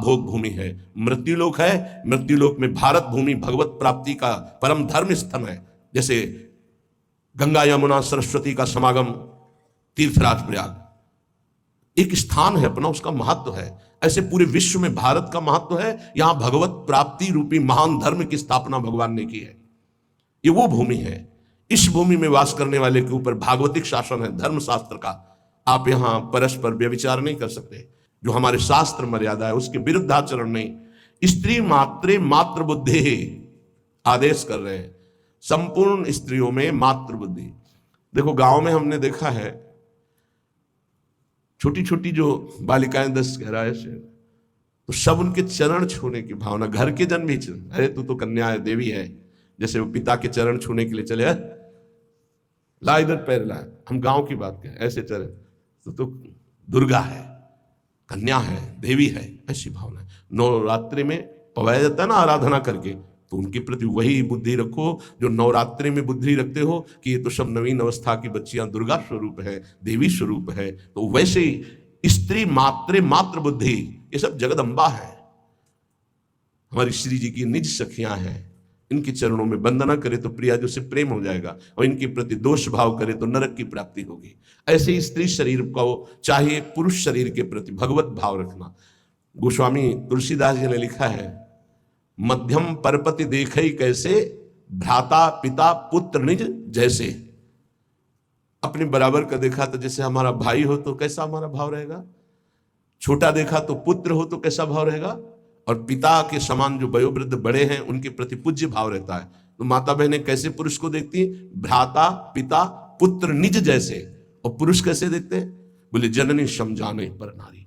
भोग भूमि है। मृत्युलोक है, मृत्युलोक में भारत भूमि भगवत प्राप्ति का परम धर्म स्थल है। जैसे गंगा यमुना सरस्वती का समागम, तीर्थराज प्रयाग एक स्थान है अपना, उसका महत्व है। ऐसे पूरे विश्व में भारत का महत्व है। यहां भगवत प्राप्ति रूपी महान धर्म की स्थापना भगवान ने की है। ये वो भूमि है। इस भूमि में वास करने वाले के ऊपर भागवतिक शासन है, धर्म शास्त्र का। आप यहां परस्पर व्यभिचार नहीं कर सकते, जो हमारे शास्त्र मर्यादा है उसके विरुद्ध आचरण नहीं। स्त्री मात्रे मातृ बुद्धि आदेश कर रहे हैं, संपूर्ण स्त्रियों में मातृ बुद्धि। देखो गांव में हमने देखा है, छोटी छोटी जो बालिकाएं 10-11 से, तो सब उनके चरण छूने की भावना, घर के जन भी, अरे तू तो कन्या है, देवी है। जैसे वो पिता के चरण छूने के लिए चले, ला इधर पैर ला, हम गांव की बात करें, ऐसे चले तो दुर्गा है, कन्या है, देवी है, ऐसी भावना है। नवरात्रि में पवाया जाता है ना आराधना करके, तो उनके प्रति वही बुद्धि रखो जो नवरात्रि में बुद्धि रखते हो कि ये तो सब नवीन अवस्था की बच्चियां दुर्गा स्वरूप है, देवी स्वरूप है। तो वैसे ही स्त्री मातृ बुद्धि, ये सब जगदम्बा है, हमारी श्री जी की निज सखियां हैं। इनके चरणों में वंदना करे तो प्रिया जो से प्रेम हो जाएगा, और इनके प्रति दोष भाव करे तो नरक की प्राप्ति होगी। ऐसे ही स्त्री शरीर को चाहिए पुरुष शरीर के प्रति भगवत भाव रखना। गोस्वामी तुलसीदास जी ने लिखा है, मध्यम परपति देखई कैसे, भ्राता पिता पुत्र निज जैसे। अपने बराबर का देखा तो जैसे हमारा भाई हो तो कैसा हमारा भाव रहेगा, छोटा देखा तो पुत्र हो तो कैसा भाव रहेगा, और पिता के समान जो वयोवृद्ध बड़े हैं उनके प्रति पूज्य भाव रहता है। तो माता बहनें कैसे पुरुष को देखती हैं, भ्राता पिता पुत्र निज जैसे। और पुरुष कैसे देखते हैं, बोले जननी समझाने पर नारी।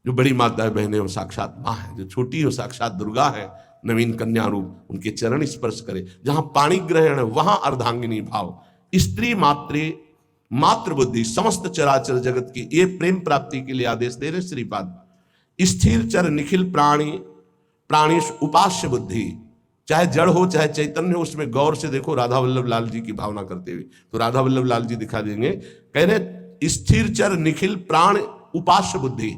जो बड़ी माता बहनें वो साक्षात माँ है, जो छोटी हो साक्षात दुर्गा है, नवीन कन्या रूप, उनके चरण स्पर्श करे। जहां पाणी ग्रहण है वहां अर्धांगिनी भाव। स्त्री मातृ बुद्धि समस्त चराचर जगत की, ये प्रेम प्राप्ति के लिए आदेश दे रहे श्रीपाद। स्थिर चर निखिल प्राणीश उपास्य बुद्धि, चाहे जड़ हो चाहे चैतन्य हो, उसमें गौर से देखो राधा वल्लभ लाल जी की भावना करते हुए। तो राधा वल्लभ लाल जी दिखा देंगे, कह रहे स्थिर चर निखिल प्राण उपास्य बुद्धि।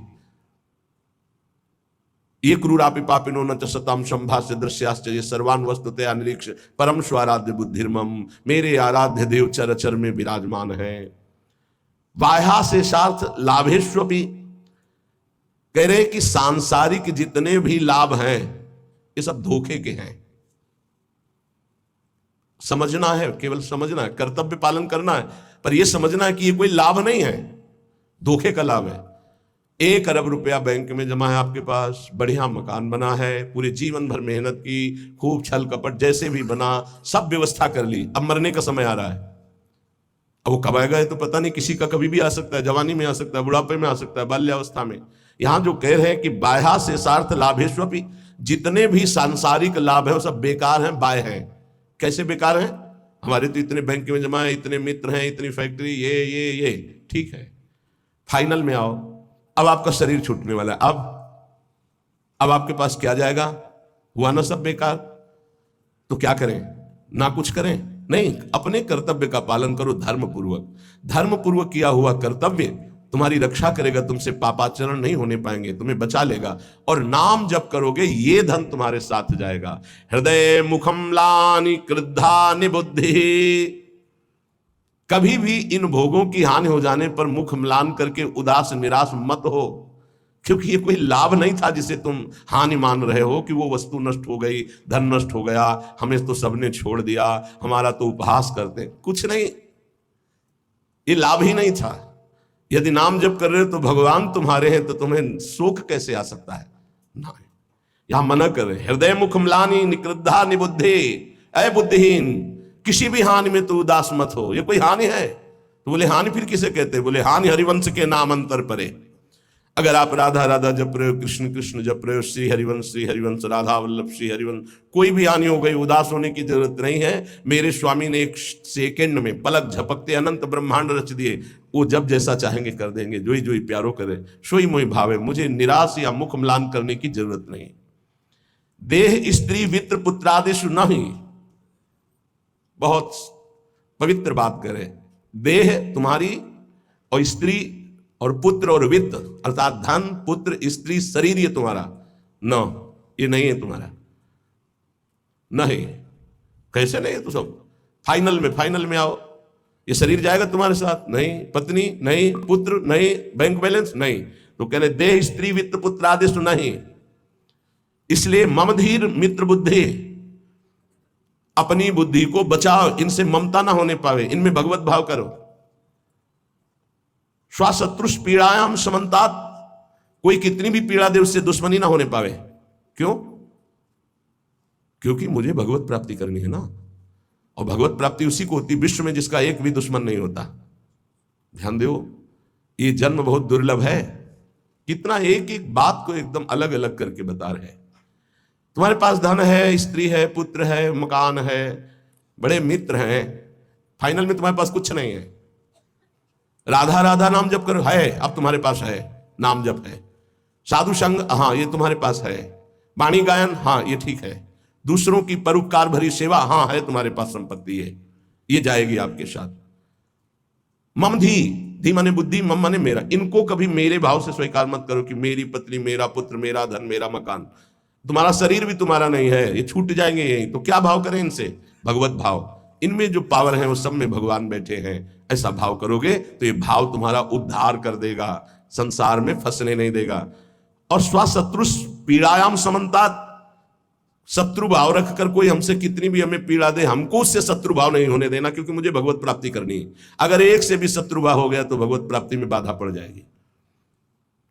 ये क्रूरापि पापिनो न च सताम संभाष्य दृश्याश्च ये सर्वान वस्तुतया निरीक्ष परम स्वाराध्य बुद्धिर्मम। मेरे आराध्य देव चर चर में विराजमान है। बाह्या से सार्थ लाभेश्वपि, कह रहे कि सांसारिक जितने भी लाभ हैं ये सब धोखे के हैं। समझना है, केवल समझना है, कर्तव्य पालन करना है, पर यह समझना है कि ये कोई लाभ नहीं है, धोखे का लाभ है। 1 अरब रुपया बैंक में जमा है आपके पास, बढ़िया मकान बना है, पूरे जीवन भर मेहनत की, खूब छल कपट जैसे भी बना, सब व्यवस्था कर ली। अब मरने का समय आ रहा है, अब वो कब आएगा ये तो पता नहीं, किसी का कभी भी आ सकता है, जवानी में आ सकता है, बुढ़ापे में आ सकता है, बाल्यावस्था में। यहां जो कह रहे हैं कि बाह्या से सार्थ लाभेश्वपि, जितने भी सांसारिक लाभ है वो सब बेकार हैं, बाह्य हैं। कैसे बेकार हैं, हमारे तो इतने बैंक में जमा है, इतने मित्र हैं, इतनी फैक्ट्री, ये ठीक है। फाइनल में आओ, अब आपका शरीर छूटने वाला है, अब आपके पास क्या जाएगा, हुआ ना सब बेकार। तो क्या करें, ना कुछ करें, नहीं, अपने कर्तव्य का पालन करो धर्म पूर्वक किया हुआ कर्तव्य तुम्हारी रक्षा करेगा, तुमसे पापाचरण नहीं होने पाएंगे, तुम्हें बचा लेगा। और नाम जब करोगे ये धन तुम्हारे साथ जाएगा। हृदय मुखम लानि क्रुद्धा निबुद्धि, कभी भी इन भोगों की हानि हो जाने पर मुख म्लान करके उदास निराश मत हो, क्योंकि ये कोई लाभ नहीं था जिसे तुम हानि मान रहे हो कि वो वस्तु नष्ट हो गई, धन नष्ट हो गया, हमें तो सबने छोड़ दिया, हमारा तो उपहास करते। कुछ नहीं, ये लाभ ही नहीं था। यदि नाम जप कर रहे हो तो भगवान तुम्हारे हैं, तो तुम्हें शोक कैसे आ सकता है, ना। यहां मना कर रहे, हृदय मुख म्लानि निकृद्धा निबुद्धि, अय बुद्धिहीन, किसी भी हानि में तो उदास मत हो। ये कोई हानि है, तो बोले हानि फिर किसे कहते, बोले हानि हरिवंश के नाम अंतर परे। अगर आप राधा राधा जप रहे हो, कृष्ण कृष्ण जप रहे हो, श्री हरिवंश राधा वल्लभ श्री हरिवंश, कोई भी हानि हो गई, उदास होने की जरूरत नहीं है। मेरे स्वामी ने 1 सेकेंड में पलक झपकते अनंत ब्रह्मांड रच दिए, वो जब जैसा चाहेंगे कर देंगे, जोई जोई प्यारो करे, सोई मोई भावे। मुझे निराश या मुख म्लान करने की जरूरत नहीं। देह स्त्री वित्र पुत्रादिषु नहीं, बहुत पवित्र बात करें, देह तुम्हारी और स्त्री और पुत्र और वित्त अर्थात धन पुत्र स्त्री शरीर ये तुम्हारा नो, ये नहीं है तुम्हारा, नहीं। कैसे नहीं है? तो सब फाइनल में आओ। ये शरीर जाएगा तुम्हारे साथ? नहीं। पत्नी नहीं, पुत्र नहीं, बैंक बैलेंस नहीं। तो कह रहे देह स्त्री वित्त पुत्र आदेश नहीं। इसलिए ममधीर मित्र बुद्धि, अपनी बुद्धि को बचाओ, इनसे ममता ना होने पावे, इनमें भगवत भाव करो। स्वशत्रुष पीड़ायाम समन्तात, कोई कितनी भी पीड़ा दे उससे दुश्मनी ना होने पावे। क्यों? क्योंकि मुझे भगवत प्राप्ति करनी है ना। और भगवत प्राप्ति उसी को होती विश्व में जिसका एक भी दुश्मन नहीं होता। ध्यान दो, ये जन्म बहुत दुर्लभ है। कितना एक एक बात को एकदम अलग अलग करके बता रहे हैं। तुम्हारे पास धन है, स्त्री है, पुत्र है, मकान है, बड़े मित्र हैं, फाइनल में तुम्हारे पास कुछ नहीं है। राधा राधा नाम जप करो, है, अब तुम्हारे पास है, नाम जप है। साधु संग, हाँ ये तुम्हारे पास है। वाणी गायन, हाँ ये ठीक है। दूसरों की परोपकार भरी सेवा, हाँ है तुम्हारे पास संपत्ति है, ये जाएगी आपके साथ। मम धी, धी माने बुद्धि, मम माने मेरा। इनको कभी मेरे भाव से स्वीकार मत करो कि मेरी पत्नी, मेरा पुत्र, मेरा धन, मेरा मकान। तुम्हारा शरीर भी तुम्हारा नहीं है, ये छूट जाएंगे यही। तो क्या भाव करें इनसे? भगवत भाव। इनमें जो पावर है वो सब में भगवान बैठे हैं, ऐसा भाव करोगे तो ये भाव तुम्हारा उद्धार कर देगा, संसार में फंसने नहीं देगा। और स्वशत्रुष पीड़ायाम समन्तात, शत्रु भाव रखकर कोई हमसे कितनी भी हमें पीड़ा दे, हमको उससे शत्रु भाव नहीं होने देना, क्योंकि मुझे भगवत प्राप्ति करनी है। अगर एक से भी शत्रु भाव हो गया तो भगवत प्राप्ति में बाधा पड़ जाएगी।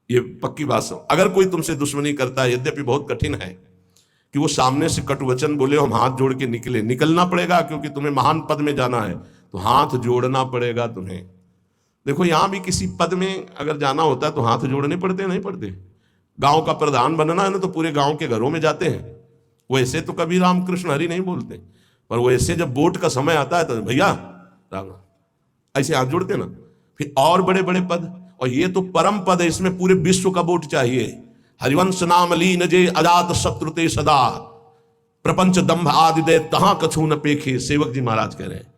ये पक्की बात है। अगर कोई तुमसे दुश्मनी करता है, यद्यपि बहुत कठिन है कि वो सामने से कटु वचन बोले, हम हाथ जोड़ के निकलना पड़ेगा, क्योंकि तुम्हें महान पद में जाना है, तो हाथ जोड़ना पड़ेगा तुम्हें। देखो यहां भी किसी पद में अगर जाना होता है तो हाथ जोड़ने पड़ते, नहीं पड़ते? गांव का प्रधान बनना है ना, तो पूरे गांव के घरों में जाते हैं। वैसे तो कभी रामकृष्ण हरि नहीं बोलते, पर वैसे जब वोट का समय आता है तो भैया राम, ऐसे हाथ जोड़ते ना। फिर और बड़े बड़े पद, और ये तो परम पद है, इसमें पूरे विश्व का वोट चाहिए। हरिवंश नाम लीन जे अजात शत्रुते सदा, प्रपंच दंभ आदि दे तहां कछु न पेखे। सेवक जी महाराज कह रहे हैं,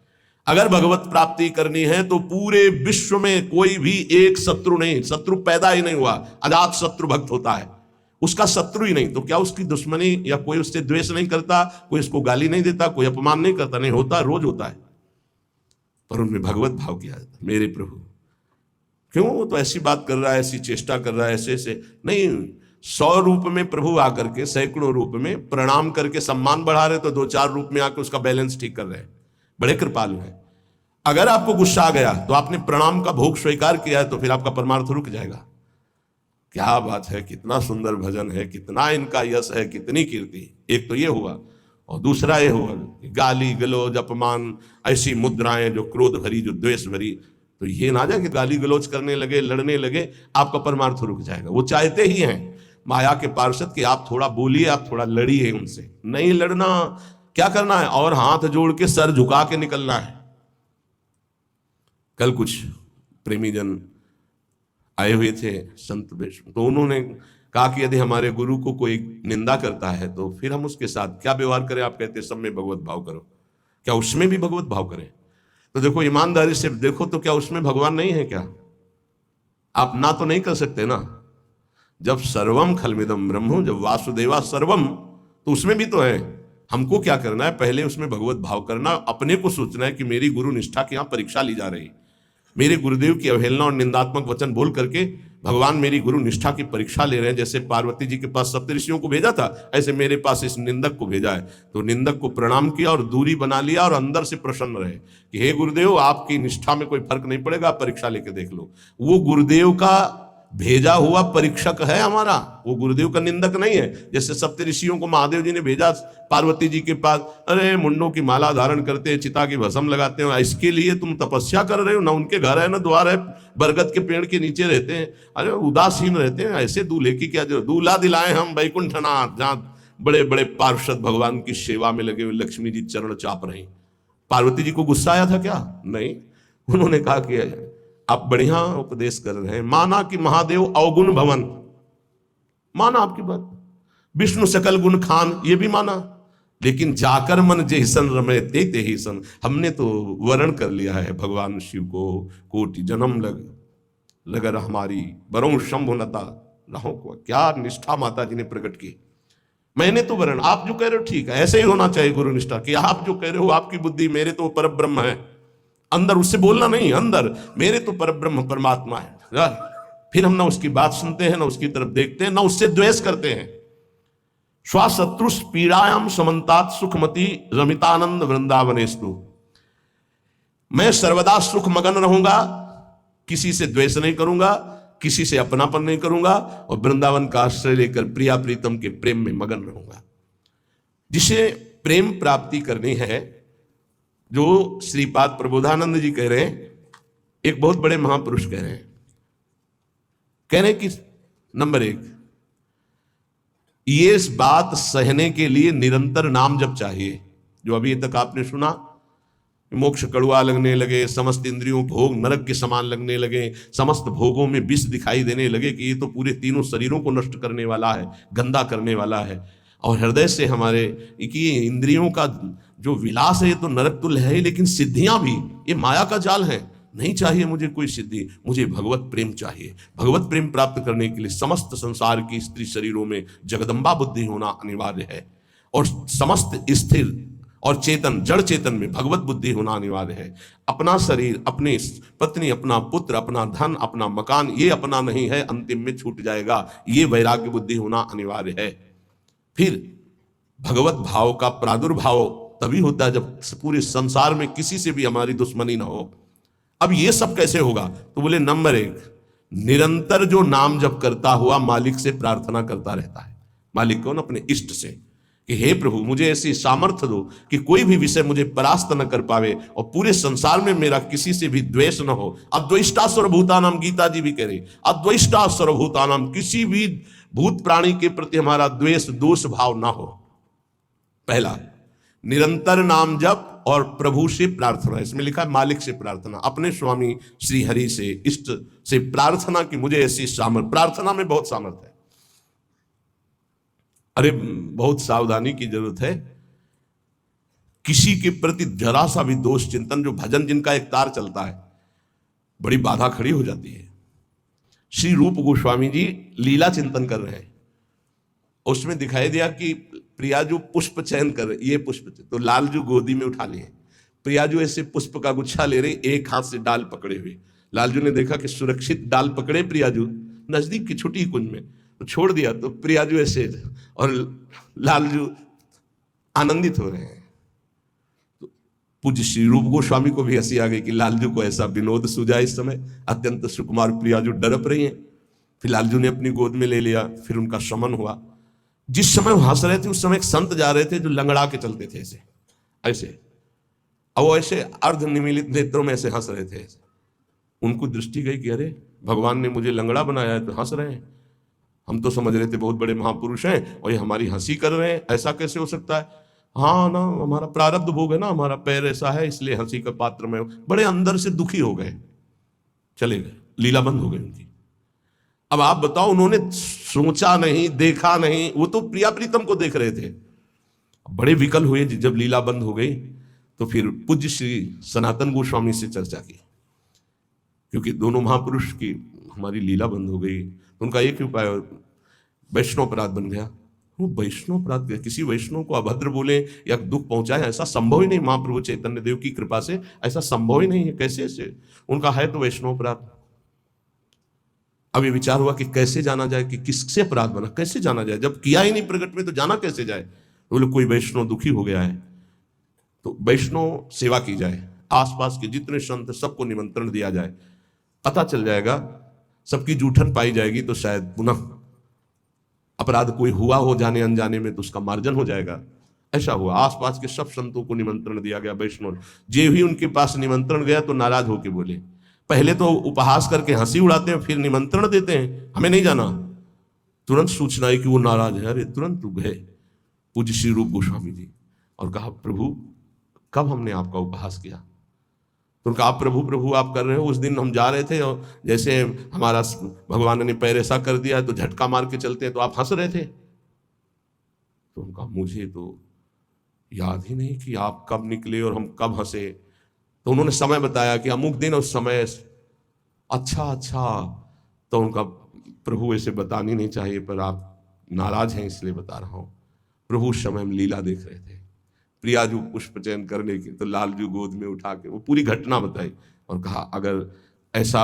अगर भगवत प्राप्ति करनी है तो पूरे विश्व में कोई भी एक शत्रु नहीं, शत्रु पैदा ही नहीं हुआ। अजात शत्रु भक्त होता है, उसका शत्रु ही नहीं, तो क्या उसकी दुश्मनी या कोई उससे द्वेष नहीं करता, कोई उसको गाली नहीं देता, कोई अपमान नहीं करता? नहीं होता, रोज होता है। पर उनमें भगवत भाव किया जाता है, मेरे प्रभु क्यों वो तो ऐसी बात कर रहा है, ऐसी चेष्टा कर रहा है, ऐसे ऐसे नहीं। 100 रूप में प्रभु आकर के, सैकड़ों रूप में प्रणाम करके सम्मान बढ़ा रहे, तो 2-4 रूप में आकर उसका बैलेंस ठीक कर रहे हैं। बड़े कृपालु हैं। अगर आपको गुस्सा आ गया तो आपने प्रणाम का भोग स्वीकार किया है, तो फिर आपका परमार्थ रुक जाएगा। क्या बात है, कितना सुंदर भजन है, कितना इनका यश है, कितनी कीर्ति। एक तो ये हुआ, और दूसरा ये हुआ गाली गलौज अपमान, ऐसी मुद्राएं जो क्रोध भरी, जो द्वेष भरी। तो ये ना जाए कि गाली गलौज करने लगे, लड़ने लगे, आपका परमार्थ रुक जाएगा। वो चाहते ही हैं माया के पार्षद कि आप थोड़ा बोलिए, आप थोड़ा लड़िए उनसे। नहीं लड़ना, क्या करना है? और हाथ जोड़ के सर झुका के निकलना है। कल कुछ प्रेमी जन आए हुए थे संत वेश, तो उन्होंने कहा कि यदि हमारे गुरु को कोई निंदा करता है तो फिर हम उसके साथ क्या व्यवहार करें? आप कहते हैं सब में भगवत भाव करो, क्या उसमें भी भगवत भाव करें? तो देखो ईमानदारी से देखो, तो क्या उसमें भगवान नहीं है क्या? आप ना तो नहीं कर सकते ना। जब सर्वम खलमिदम ब्रह्म, जब वासुदेवा सर्वम, तो उसमें भी तो है। हमको क्या करना है? पहले उसमें भगवत भाव करना, अपने को सोचना है कि मेरी गुरु निष्ठा की यहाँ परीक्षा ली जा रही, मेरे गुरुदेव की अवहेलना और निंदात्मक वचन बोल करके भगवान मेरी गुरु निष्ठा की परीक्षा ले रहे हैं। जैसे पार्वती जी के पास सप्तऋषियों को भेजा था, ऐसे मेरे पास इस निंदक को भेजा है। तो निंदक को प्रणाम किया और दूरी बना लिया, और अंदर से प्रसन्न रहे कि हे गुरुदेव, आपकी निष्ठा में कोई फर्क नहीं पड़ेगा, आप परीक्षा लेके देख लो। वो गुरुदेव का भेजा हुआ परीक्षक है हमारा, वो गुरुदेव का निंदक नहीं है। जैसे सप्तऋषियों को महादेव जी ने भेजा पार्वती जी के पास, अरे मुंडों की माला धारण करते हैं, चिता की भस्म लगाते हो, इसके लिए तुम तपस्या कर रहे हो ना? उनके घर है ना द्वार है, बरगद के पेड़ के नीचे रहते हैं, अरे उदासीन रहते हैं, ऐसे दूल्हे की क्या जरूरत? दूल्हा दिलाए हम वैकुंठनाथ, जहाँ बड़े बड़े पार्षद भगवान की सेवा में लगे हुए लक्ष्मी जी चरण चाप रहे। पार्वती जी को गुस्सा आया था क्या? नहीं। उन्होंने कहा कि आप बढ़िया उपदेश कर रहे हैं, माना कि महादेव अवगुण भवन, माना आपकी बात, विष्णु सकल गुण खान, ये भी माना, लेकिन जाकर मन जैसन रमे ते ही सन। हमने तो वर्ण कर लिया है भगवान शिव को, कोटि जन्म लगर हमारी बरों शंभुनता, रहो को क्या निष्ठा माता जी ने प्रकट की। मैंने तो वर्ण, आप जो कह रहे हो ठीक है, ऐसे ही होना चाहिए गुरु निष्ठा कि आप जो कह रहे हो आपकी बुद्धि, मेरे तो पर ब्रह्म है अंदर, उससे बोलना नहीं, अंदर मेरे तो पर ब्रह्म परमात्मा है यार। फिर हम ना उसकी बात सुनते हैं, ना उसकी तरफ देखते हैं, ना उससे द्वेष करते हैं। स्वशत्रुष पीड़ायाम समन्तात सुखमती रमितानंद वृंदावनेस्तु। मैं सर्वदा सुख मगन रहूंगा, किसी से द्वेष नहीं करूंगा, किसी से अपनापन नहीं करूंगा, और वृंदावन का आश्रय लेकर प्रिया प्रीतम के प्रेम में मगन रहूंगा। जिसे प्रेम प्राप्ति करनी है, जो श्रीपाद प्रबोधानंद जी कह रहे हैं, एक बहुत बड़े महापुरुष कह रहे हैं कि नंबर 1, ये इस बात सहने के लिए निरंतर नाम जप चाहिए। जो अभी तक आपने सुना, मोक्ष कड़वा लगने लगे, समस्त इंद्रियों भोग नरक के समान लगने लगे, समस्त भोगों में विष दिखाई देने लगे कि ये तो पूरे तीनों शरीरों को नष्ट करने वाला है, गंदा करने वाला है, और हृदय से हमारे कि इंद्रियों का जो विलास है ये तो नरक तुल्य है ही, लेकिन सिद्धियां भी ये माया का जाल है। नहीं चाहिए मुझे कोई सिद्धि, मुझे भगवत प्रेम चाहिए। भगवत प्रेम प्राप्त करने के लिए समस्त संसार की स्त्री शरीरों में जगदम्बा बुद्धि होना अनिवार्य है, और समस्त स्थिर और चेतन जड़ चेतन में भगवत बुद्धि होना अनिवार्य है। अपना शरीर, अपनी पत्नी, अपना पुत्र, अपना धन, अपना मकान, ये अपना नहीं है, अंतिम में छूट जाएगा, ये वैराग्य बुद्धि होना अनिवार्य है। फिर भगवत भाव का प्रादुर्भाव तभी होता है जब पूरे संसार में किसी से भी हमारी दुश्मनी ना हो। अब ये सब कैसे होगा? तो बोले नंबर 1, निरंतर जो नाम जप करता हुआ मालिक से प्रार्थना करता रहता है। मालिक कौन? अपने इष्ट से, कि हे प्रभु मुझे ऐसी सामर्थ्य दो कि कोई भी विषय मुझे परास्त न कर पावे, और पूरे संसार में मेरा किसी से भी द्वेष न हो। अद्वेष्टा सर्वभूतानाम, गीता जी भी कह रही, अद्वेष्टा सर्वभूतानाम, किसी भी भूत प्राणी के प्रति हमारा द्वेष दोष भाव ना हो। पहला, निरंतर नाम जप और प्रभु से प्रार्थना। इसमें लिखा है मालिक से प्रार्थना, अपने स्वामी श्री हरि से, इष्ट से प्रार्थना कि मुझे ऐसी सामर्थ्य। प्रार्थना में बहुत सामर्थ्य है। अरे बहुत सावधानी की जरूरत है। किसी के प्रति जरा सा भी दोष चिंतन, जो भजन जिनका एक तार चलता है, बड़ी बाधा खड़ी हो जाती है। श्री रूप गोस्वामी जी लीला चिंतन कर रहे हैं, उसमें दिखाई दिया कि प्रियाजू पुष्प चयन कर रहे, ये पुष्प, तो लालजू गोदी में उठा लिए, प्रियाजू ऐसे पुष्प का गुच्छा ले रहे, एक हाथ से डाल पकड़े हुए। लालजू ने देखा कि सुरक्षित डाल पकड़े प्रियाजू नजदीक की छोटी कुंज में, तो छोड़ दिया, तो प्रियाजू ऐसे और लालजू आनंदित हो रहे हैं। तो पूज्य श्री रूप गोस्वामी को भी हंसी आ गई कि लालजू को ऐसा विनोद सूझा। इस समय अत्यंत सुकुमार प्रियाजू डरप रही हैं। फिर लालजू ने अपनी गोद में ले लिया, फिर उनका शमन हुआ। जिस समय वो हंस रहे थे उस समय एक संत जा रहे थे जो लंगड़ा के चलते थे ऐसे ऐसे, और वो ऐसे अर्ध निमीलित नेत्रों में ऐसे हंस रहे थे ऐसे। उनको दृष्टि गई कि अरे भगवान ने मुझे लंगड़ा बनाया है तो हंस रहे हैं, हम तो समझ रहे थे बहुत बड़े महापुरुष हैं और ये हमारी हंसी कर रहे हैं, ऐसा कैसे हो सकता है? हाँ ना, हमारा प्रारब्ध भोग है ना, हमारा पैर ऐसा है इसलिए हंसी का पात्र में। बड़े अंदर से दुखी हो गए, चले गए, लीला बंद हो गई उनकी। अब आप बताओ, उन्होंने सोचा नहीं, देखा नहीं, वो तो प्रिया प्रीतम को देख रहे थे। बड़े विकल हुए जब लीला बंद हो गई, तो फिर पूज्य श्री सनातन गोस्वामी से चर्चा की, क्योंकि दोनों महापुरुष की हमारी लीला बंद हो गई। तो उनका एक ही उपाय, वैष्णव अपराध बन गया। वो वैष्णव अपराध, किसी वैष्णव को अभद्र बोले या दुख पहुंचाए, ऐसा संभव ही नहीं। महाप्रभु चैतन्य देव की कृपा से ऐसा संभव ही नहीं है। कैसे ऐसे? उनका है तो वैष्णव अपराध। अब ये विचार हुआ कि कैसे जाना जाए, कि किससे अपराध बना, कैसे जाना जाए? जब किया ही नहीं प्रकट में तो जाना कैसे जाए? बोले कोई वैष्णव दुखी हो गया है तो वैष्णव सेवा की जाए, आसपास के जितने संत सबको निमंत्रण दिया जाए, पता चल जाएगा, सबकी जूठन पाई जाएगी, तो शायद पुनः अपराध कोई हुआ हो जाने अनजाने में तो उसका मार्जन हो जाएगा। ऐसा हुआ, आसपास के सब संतों को निमंत्रण दिया गया। वैष्णव जे भी उनके पास निमंत्रण गया तो नाराज होके बोले, पहले तो उपहास करके हंसी उड़ाते हैं, फिर निमंत्रण देते हैं, हमें नहीं जाना। तुरंत सूचना है कि वो नाराज है। अरे तुरंत गए पूज्य श्री रूप गोस्वामी जी और कहा, प्रभु कब हमने आपका उपहास किया? तो उनका, आप प्रभु प्रभु आप कर रहे हो, उस दिन हम जा रहे थे और जैसे हमारा भगवान ने पैर ऐसा कर दिया तो झटका मार के चलते हैं तो आप हंस रहे थे। तो उनका, मुझे तो याद ही नहीं कि आप कब निकले और हम कब हंसे। तो उन्होंने समय बताया कि अमुक दिन उस समय। अच्छा। तो उनका प्रभु ऐसे बतानी नहीं चाहिए, पर आप नाराज हैं इसलिए बता रहा हूं। प्रभु उस समय हम लीला देख रहे थे। प्रिया जो पुष्प चयन करने की, तो लाल जो गोद में उठा के वो पूरी घटना बताई और कहा अगर ऐसा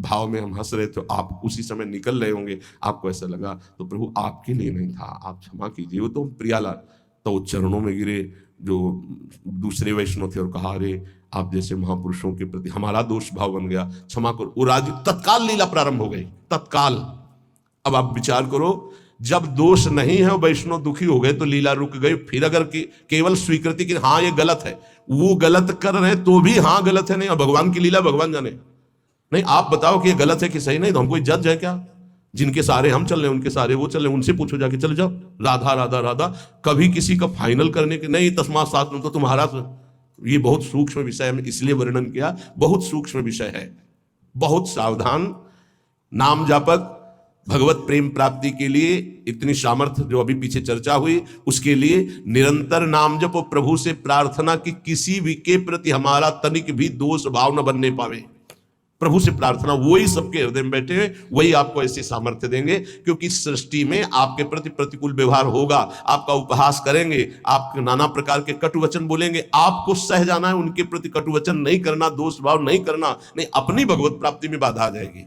भाव में हम हंस रहे तो आप उसी समय निकल रहे होंगे, आपको ऐसा लगा, तो प्रभु आपके लिए नहीं था, आप क्षमा कीजिए। वो तो प्रियाला तो वो चरणों में गिरे जो दूसरे वैष्णव थे और कहा अरे आप जैसे महापुरुषों के प्रति हमारा दोष भाव बन गया, क्षमा करो। वो राजी, तत्काल लीला प्रारंभ हो गई, तत्काल। अब आप विचार करो, जब दोष नहीं है वैष्णव दुखी हो गए तो लीला रुक गई। फिर अगर केवल स्वीकृति की हाँ ये गलत है, वो गलत कर रहे तो भी हाँ गलत है, नहीं, और भगवान की लीला भगवान जाने। नहीं, आप बताओ कि ये गलत है कि सही, नहीं तो हम कोई जज है क्या? जिनके सारे हम चल रहे उनके सारे वो चल रहे, उनसे पूछो जाके, चले जाओ राधा राधा राधा। कभी किसी का फाइनल करने के नहीं, तस्मात् शास्त्रम तो तुम्हारा। ये बहुत सूक्ष्म विषय है, इसलिए वर्णन किया, बहुत सूक्ष्म विषय है, बहुत सावधान। नाम जापक भगवत प्रेम प्राप्ति के लिए इतनी सामर्थ्य जो अभी पीछे चर्चा हुई, उसके लिए निरंतर नाम जप, प्रभु से प्रार्थना कि किसी भी के प्रति हमारा तनिक भी दोष भाव न बनने पावे। प्रभु से प्रार्थना, वही सबके हृदय में बैठे हुए, वही आपको ऐसी सामर्थ्य देंगे। क्योंकि सृष्टि में आपके प्रति प्रतिकूल व्यवहार होगा, आपका उपहास करेंगे, आपके नाना प्रकार के कटु वचन बोलेंगे, आपको सह जाना है, उनके प्रति कटु वचन नहीं करना, दोष भाव नहीं करना, नहीं अपनी भगवत प्राप्ति में बाधा आ जाएगी।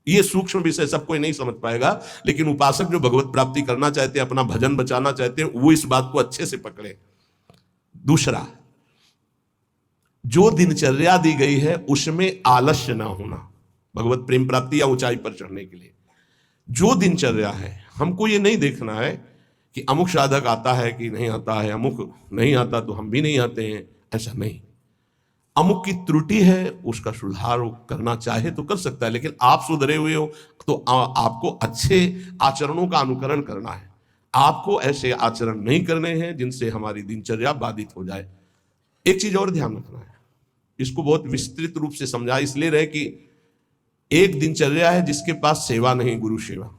ये सूक्ष्म विषय सब कोई नहीं समझ पाएगा, लेकिन उपासक जो भगवत प्राप्ति करना चाहते हैं, अपना भजन बचाना चाहते हैं, वो इस बात को अच्छे से पकड़े। दूसरा, जो दिनचर्या दी गई है उसमें आलस्य ना होना, भगवत प्रेम प्राप्ति या ऊंचाई पर चढ़ने के लिए जो दिनचर्या है, हमको ये नहीं देखना है कि अमुक साधक आता है कि नहीं आता है, अमुक नहीं आता तो हम भी नहीं आते हैं, ऐसा नहीं। अमुक की त्रुटि है, उसका सुधार करना चाहे तो कर सकता है, लेकिन आप सुधरे हुए हो तो आपको अच्छे आचरणों का अनुकरण करना है। आपको ऐसे आचरण नहीं करने हैं जिनसे हमारी दिनचर्या बाधित हो जाए। एक चीज और ध्यान रखना है, इसको बहुत विस्तृत रूप से समझा इसलिए रहे कि एक दिनचर्या है जिसके पास सेवा नहीं, गुरु सेवा,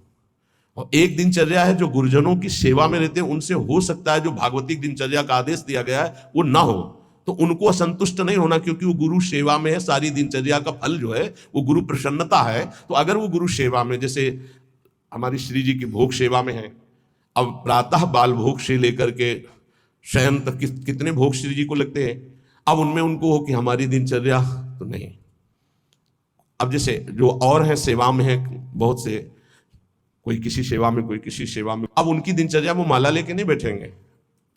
और एक दिनचर्या है जो गुरुजनों की सेवा में रहते हैं। उनसे हो सकता है जो भागवतिक दिनचर्या का आदेश दिया गया है वो ना हो, तो उनको असंतुष्ट नहीं होना, क्योंकि वो गुरु सेवा में है। सारी दिनचर्या का फल जो है वो गुरु प्रसन्नता है। तो अगर वो गुरु सेवा में, जैसे हमारी श्री जी की भोग सेवा में है, अब प्रातः बाल भोग से लेकर के शयन तक कितने भोग श्री जी को लगते हैं, अब उनमें उनको हो कि हमारी दिनचर्या तो नहीं। अब जैसे जो और हैं सेवा में है बहुत से, कोई किसी सेवा में कोई किसी सेवा में, अब उनकी दिनचर्या वो माला लेके नहीं बैठेंगे।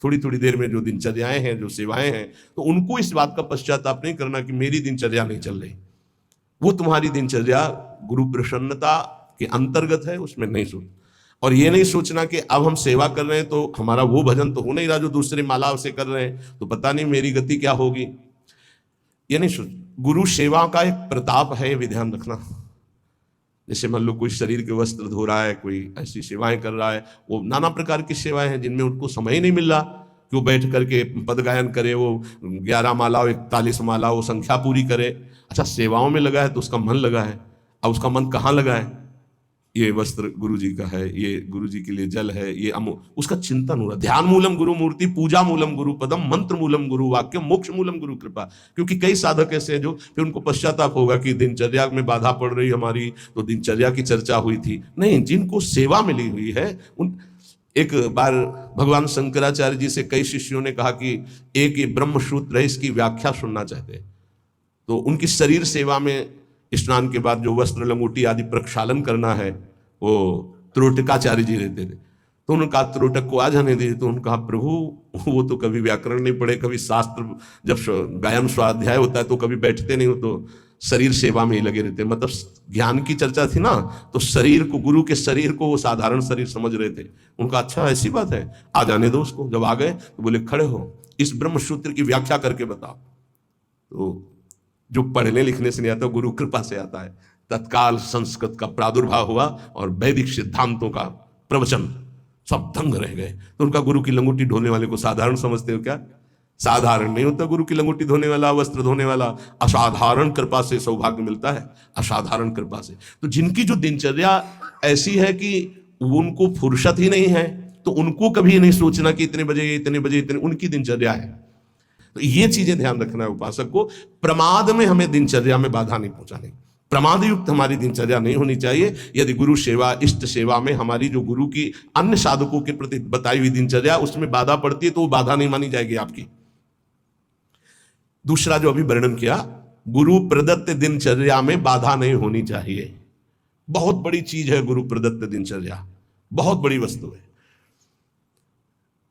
थोड़ी थोड़ी देर में जो दिनचर्याएं हैं, जो सेवाएं हैं, तो उनको इस बात का पश्चाताप नहीं करना कि मेरी दिनचर्या नहीं चल रही। वो तुम्हारी दिनचर्या गुरु प्रसन्नता के अंतर्गत है, उसमें नहीं सोच। और ये नहीं सोचना कि अब हम सेवा कर रहे हैं तो हमारा वो भजन तो हो नहीं रहा जो दूसरे माला से कर रहे हैं, तो पता नहीं मेरी गति क्या होगी। ये नहीं सोच। गुरु सेवा का एक प्रताप है, ये भी ध्यान रखना। जैसे मान लो कोई शरीर के वस्त्र धो रहा है, कोई ऐसी सेवाएं कर रहा है, वो नाना प्रकार की सेवाएं हैं जिनमें उनको समय ही नहीं मिल रहा कि वो बैठ करके पद गायन करे, वो 11 माला 41 माला वो संख्या पूरी करे। अच्छा, सेवाओं में लगा है तो उसका मन लगा है, अब उसका मन कहाँ लगा है? ये वस्त्र गुरु जी का है, ये गुरु जी के लिए जल है, ये उसका चिंतन हो रहा। ध्यान मूलम गुरु मूर्ति, पूजा मूलम गुरु पदम, मंत्र मूलम गुरु वाक्य, मोक्ष मूलम गुरु कृपा। क्योंकि कई साधक ऐसे हैं जो फिर उनको पश्चाताप होगा कि दिनचर्या में बाधा पड़ रही हमारी, तो दिनचर्या की चर्चा हुई थी। नहीं, जिनको सेवा मिली हुई है उन। एक बार भगवान शंकराचार्य जी से कई शिष्यों ने कहा कि एक ये ब्रह्म सूत्र है, इसकी व्याख्या सुनना चाहते। तो उनकी शरीर सेवा में स्नान के बाद जो वस्त्र लंगोटी आदि प्रक्षालन करना है, वो त्रोटकाचार्य जी रहते थे। तो उन्होंने कहा त्रोटक को आ जाने दिए। तो उन्होंने कहा प्रभु वो तो कभी व्याकरण नहीं पढ़े, कभी शास्त्र, जब गायन स्वाध्याय होता है तो कभी बैठते नहीं हो, तो शरीर सेवा में ही लगे रहते। मतलब ज्ञान की चर्चा थी ना, तो शरीर को, गुरु के शरीर को वो साधारण शरीर समझ रहे थे। उनका अच्छा ऐसी बात है, आ जाने दो उसको। जब आ गए तो बोले खड़े हो, इस ब्रह्म सूत्र की व्याख्या करके बताओ। तो जो पढ़ने लिखने से नहीं आता, गुरु कृपा से आता है। तत्काल संस्कृत का प्रादुर्भाव हुआ और वैदिक सिद्धांतों का प्रवचन, सब दंग रह गए। तो उनका गुरु की लंगोटी ढोने वाले को साधारण समझते हो क्या? साधारण नहीं होता गुरु की लंगोटी धोने वाला, वस्त्र धोने वाला। असाधारण कृपा से सौभाग्य मिलता है, असाधारण कृपा से। तो जिनकी जो दिनचर्या ऐसी है कि उनको फुर्सत ही नहीं है, तो उनको कभी नहीं सोचना कि इतने बजे इतने बजे इतने, उनकी दिनचर्या है। तो ये चीजें ध्यान रखना है उपासक को। प्रमाद में हमें दिनचर्या में बाधा नहीं पहुंचानी। प्रमाद युक्त हमारी दिनचर्या नहीं होनी चाहिए। यदि गुरु सेवा, इष्ट सेवा में हमारी जो गुरु की अन्य साधकों के प्रति बताई हुई दिनचर्या उसमें बाधा पड़ती है तो वो बाधा नहीं मानी जाएगी आपकी। दूसरा जो अभी वर्णन किया, गुरु प्रदत्त दिनचर्या में बाधा नहीं होनी चाहिए। बहुत बड़ी चीज है गुरु प्रदत्त दिनचर्या, बहुत बड़ी वस्तु है,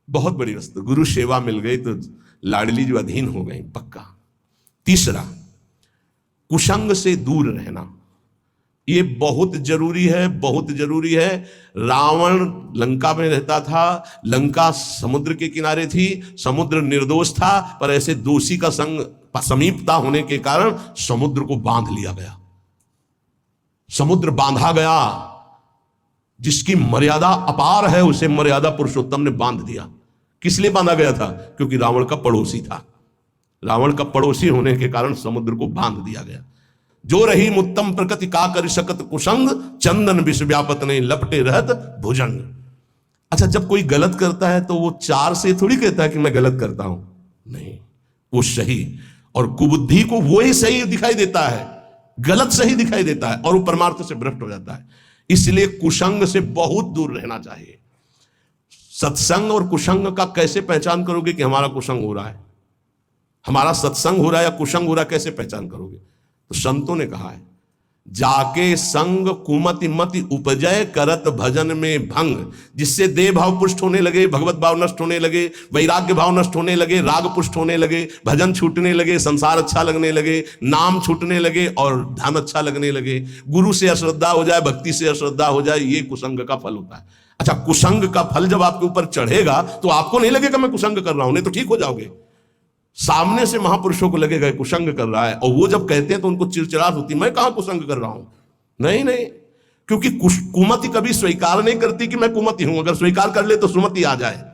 बहुत बड़ी वस्तु। गुरु सेवा मिल गई तो लाडली जो अधीन हो गई पक्का। तीसरा, कुसंग से दूर रहना, ये बहुत जरूरी है, बहुत जरूरी है। रावण लंका में रहता था, लंका समुद्र के किनारे थी, समुद्र निर्दोष था, पर ऐसे दोषी का संग समीपता होने के कारण समुद्र को बांध लिया गया, समुद्र बांधा गया। जिसकी मर्यादा अपार है उसे मर्यादा पुरुषोत्तम ने बांध दिया। किस लिए बांधा गया था? क्योंकि रावण का पड़ोसी था। रावण का पड़ोसी होने के कारण समुद्र को बांध दिया गया। जो रही मुत्तम प्रकृति का कर सकत कुसंग, चंदन विष व्यापत नहीं लपटे रहत भुजंग। अच्छा, जब कोई गलत करता है तो वो चार से थोड़ी कहता है कि मैं गलत करता हूं, नहीं, वो सही और कुबुद्धि को वो ही सही दिखाई देता है, गलत सही दिखाई देता है और वो परमार्थ से भ्रष्ट हो जाता है। इसलिए कुसंग से बहुत दूर रहना चाहिए। सत्संग और कुसंग का कैसे पहचान करोगे कि हमारा कुसंग हो रहा है, हमारा सत्संग हो रहा है या कुसंग हो रहा है, कैसे पहचान करोगे? तो संतों ने कहा है, जाके संग कुमति मति उपजय करत भजन में भंग, जिससे देह भाव पुष्ट होने लगे, भगवत भाव नष्ट होने लगे, वैराग्य भाव नष्ट होने लगे, राग पुष्ट होने लगे, भजन छूटने लगे, संसार अच्छा लगने लगे, नाम छूटने लगे और ध्यान अच्छा लगने लगे, गुरु से अश्रद्धा हो जाए, भक्ति से अश्रद्धा हो जाए, ये कुसंग का फल होता है। अच्छा, कुसंग का फल जब आपके ऊपर चढ़ेगा तो आपको नहीं लगेगा मैं कुसंग कर रहा हूं, नहीं तो ठीक हो जाओगे। सामने से महापुरुषों को लगेगा कुसंग कर रहा है, और वो जब कहते हैं तो उनको चिड़चिड़ाहट होती, मैं कहां कुसंग कर रहा हूं। नहीं नहीं, क्योंकि कुमति कभी स्वीकार नहीं करती कि मैं कुमति हूं, अगर स्वीकार कर ले तो सुमति आ जाए।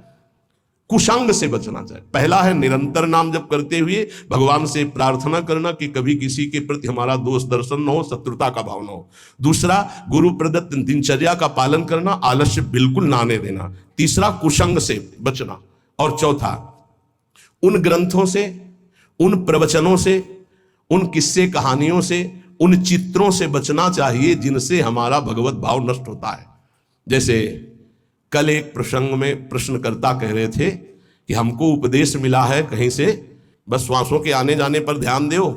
कुसंग से बचना चाहिए। पहला है निरंतर नाम जप करते हुए भगवान से प्रार्थना करना कि कभी किसी के प्रति हमारा दोष दर्शन न हो, शत्रुता का भाव न हो। दूसरा, गुरु प्रदत्त दिनचर्या का पालन करना, आलस्य बिल्कुल ना आने देना। तीसरा, कुसंग से बचना। और चौथा, उन ग्रंथों से, उन प्रवचनों से, उन किस्से कहानियों से, उन चित्रों से बचना चाहिए जिनसे हमारा भगवत भाव नष्ट होता है। जैसे कल एक प्रसंग में प्रश्नकर्ता कह रहे थे कि हमको उपदेश मिला है कहीं से, बस श्वासों के आने जाने पर ध्यान दो,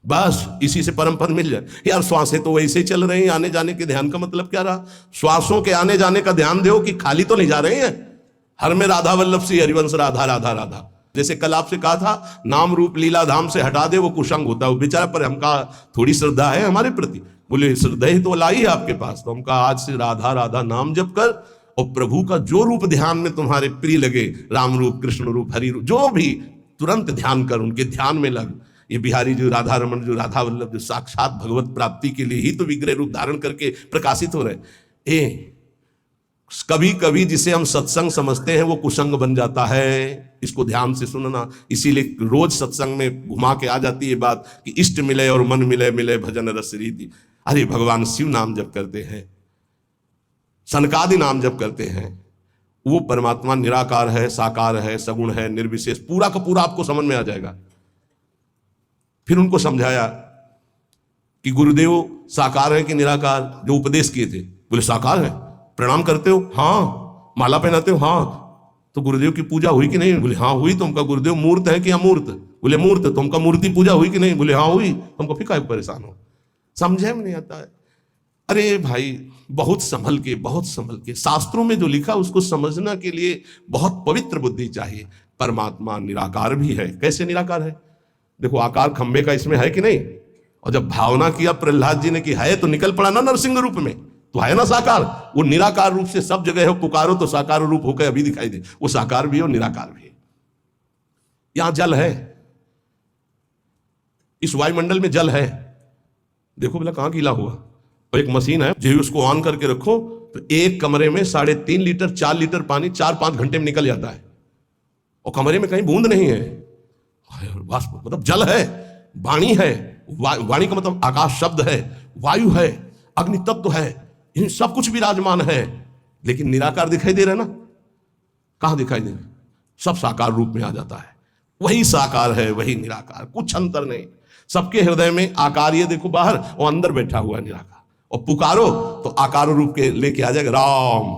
बस इसी से परम पद मिल जाए। यार श्वासें तो वैसे ही चल रही हैं, आने जाने के ध्यान का मतलब क्या रहा? श्वासों के आने जाने का ध्यान दो कि खाली तो नहीं जा रहे हैं। हर में राधा वल्लभ से हरिवंश राधा राधा राधा। जैसे कल आपसे कहा था, नाम रूप लीला धाम से हटा दे वो कुसंग होता है। वो बेचारा, पर हमका थोड़ी श्रद्धा है हमारे प्रति। बोले श्रद्धा ही तो लाई है आपके पास, तो हमका आज से राधा राधा नाम जप कर और प्रभु का जो रूप ध्यान में तुम्हारे प्रिय लगे, राम रूप, कृष्ण रूप, हरि रूप, जो भी, तुरंत ध्यान कर, उनके ध्यान में लग। ये बिहारी जो राधा रमन, जो राधा वल्लभ, जो साक्षात भगवत प्राप्ति के लिए ही तो विग्रह रूप धारण करके प्रकाशित हो रहे। कभी कभी जिसे हम सत्संग समझते हैं वो कुसंग बन जाता है। इसको ध्यान से सुनना। इसीलिए रोज सत्संग में घुमा के आ जाती है बात कि इष्ट मिले और मन मिले, मिले भजन रस रीति। अरे भगवान शिव नाम जप करते हैं, सनकादि नाम जप करते हैं, वो परमात्मा निराकार है, साकार है, सगुण है, निर्विशेष, पूरा का पूरा आपको समझ में आ जाएगा। फिर उनको समझाया कि गुरुदेव साकार है कि निराकार, जो उपदेश किए थे। बोले साकार है। प्रणाम करते हो? हाँ। माला पहनाते हो? हाँ। तो गुरुदेव की पूजा हुई कि नहीं? बोले हाँ हुई। तो उनका गुरुदेव मूर्त है कि अमूर्त? बोले मूर्त। तो उनका मूर्ति पूजा हुई कि नहीं? बोले हाँ हुई। तो हमको फिर काहे परेशान हो? समझे में नहीं आता है। अरे भाई, बहुत संभल के, बहुत संभल के। शास्त्रों में जो लिखा उसको समझना के लिए बहुत पवित्र बुद्धि चाहिए। परमात्मा निराकार भी है। कैसे निराकार है? देखो, आकार खंबे का इसमें है कि नहीं? और जब भावना किया प्रहलाद जी ने कि है, तो निकल पड़ा ना नरसिंह रूप में, तो है ना साकार। वो निराकार रूप से सब जगह हो, पुकारो तो साकार रूप होकर अभी दिखाई दे। वो साकार भी है और निराकार भी है। यहां जल है, इस वायुमंडल में जल है। देखो बोला कहां गीला हुआ। और एक मशीन है, जो उसको ऑन करके रखो तो एक कमरे में 3.5 लीटर 4 लीटर पानी 4-5 घंटे में निकल जाता है, और कमरे में कहीं बूंद नहीं है। मतलब जल है, वाणी है। वाणी का मतलब आकाश शब्द है, वायु है, अग्नि तत्व है, इन सब कुछ विराजमान है। लेकिन निराकार दिखाई दे रहा है ना? कहां दिखाई दे रहा है? सब साकार रूप में आ जाता है। वही साकार है, वही निराकार, कुछ अंतर नहीं। सबके हृदय में आकार ये देखो बाहर और अंदर बैठा हुआ है निराकार, और पुकारो तो आकार रूप के लेके आ जाएगा राम,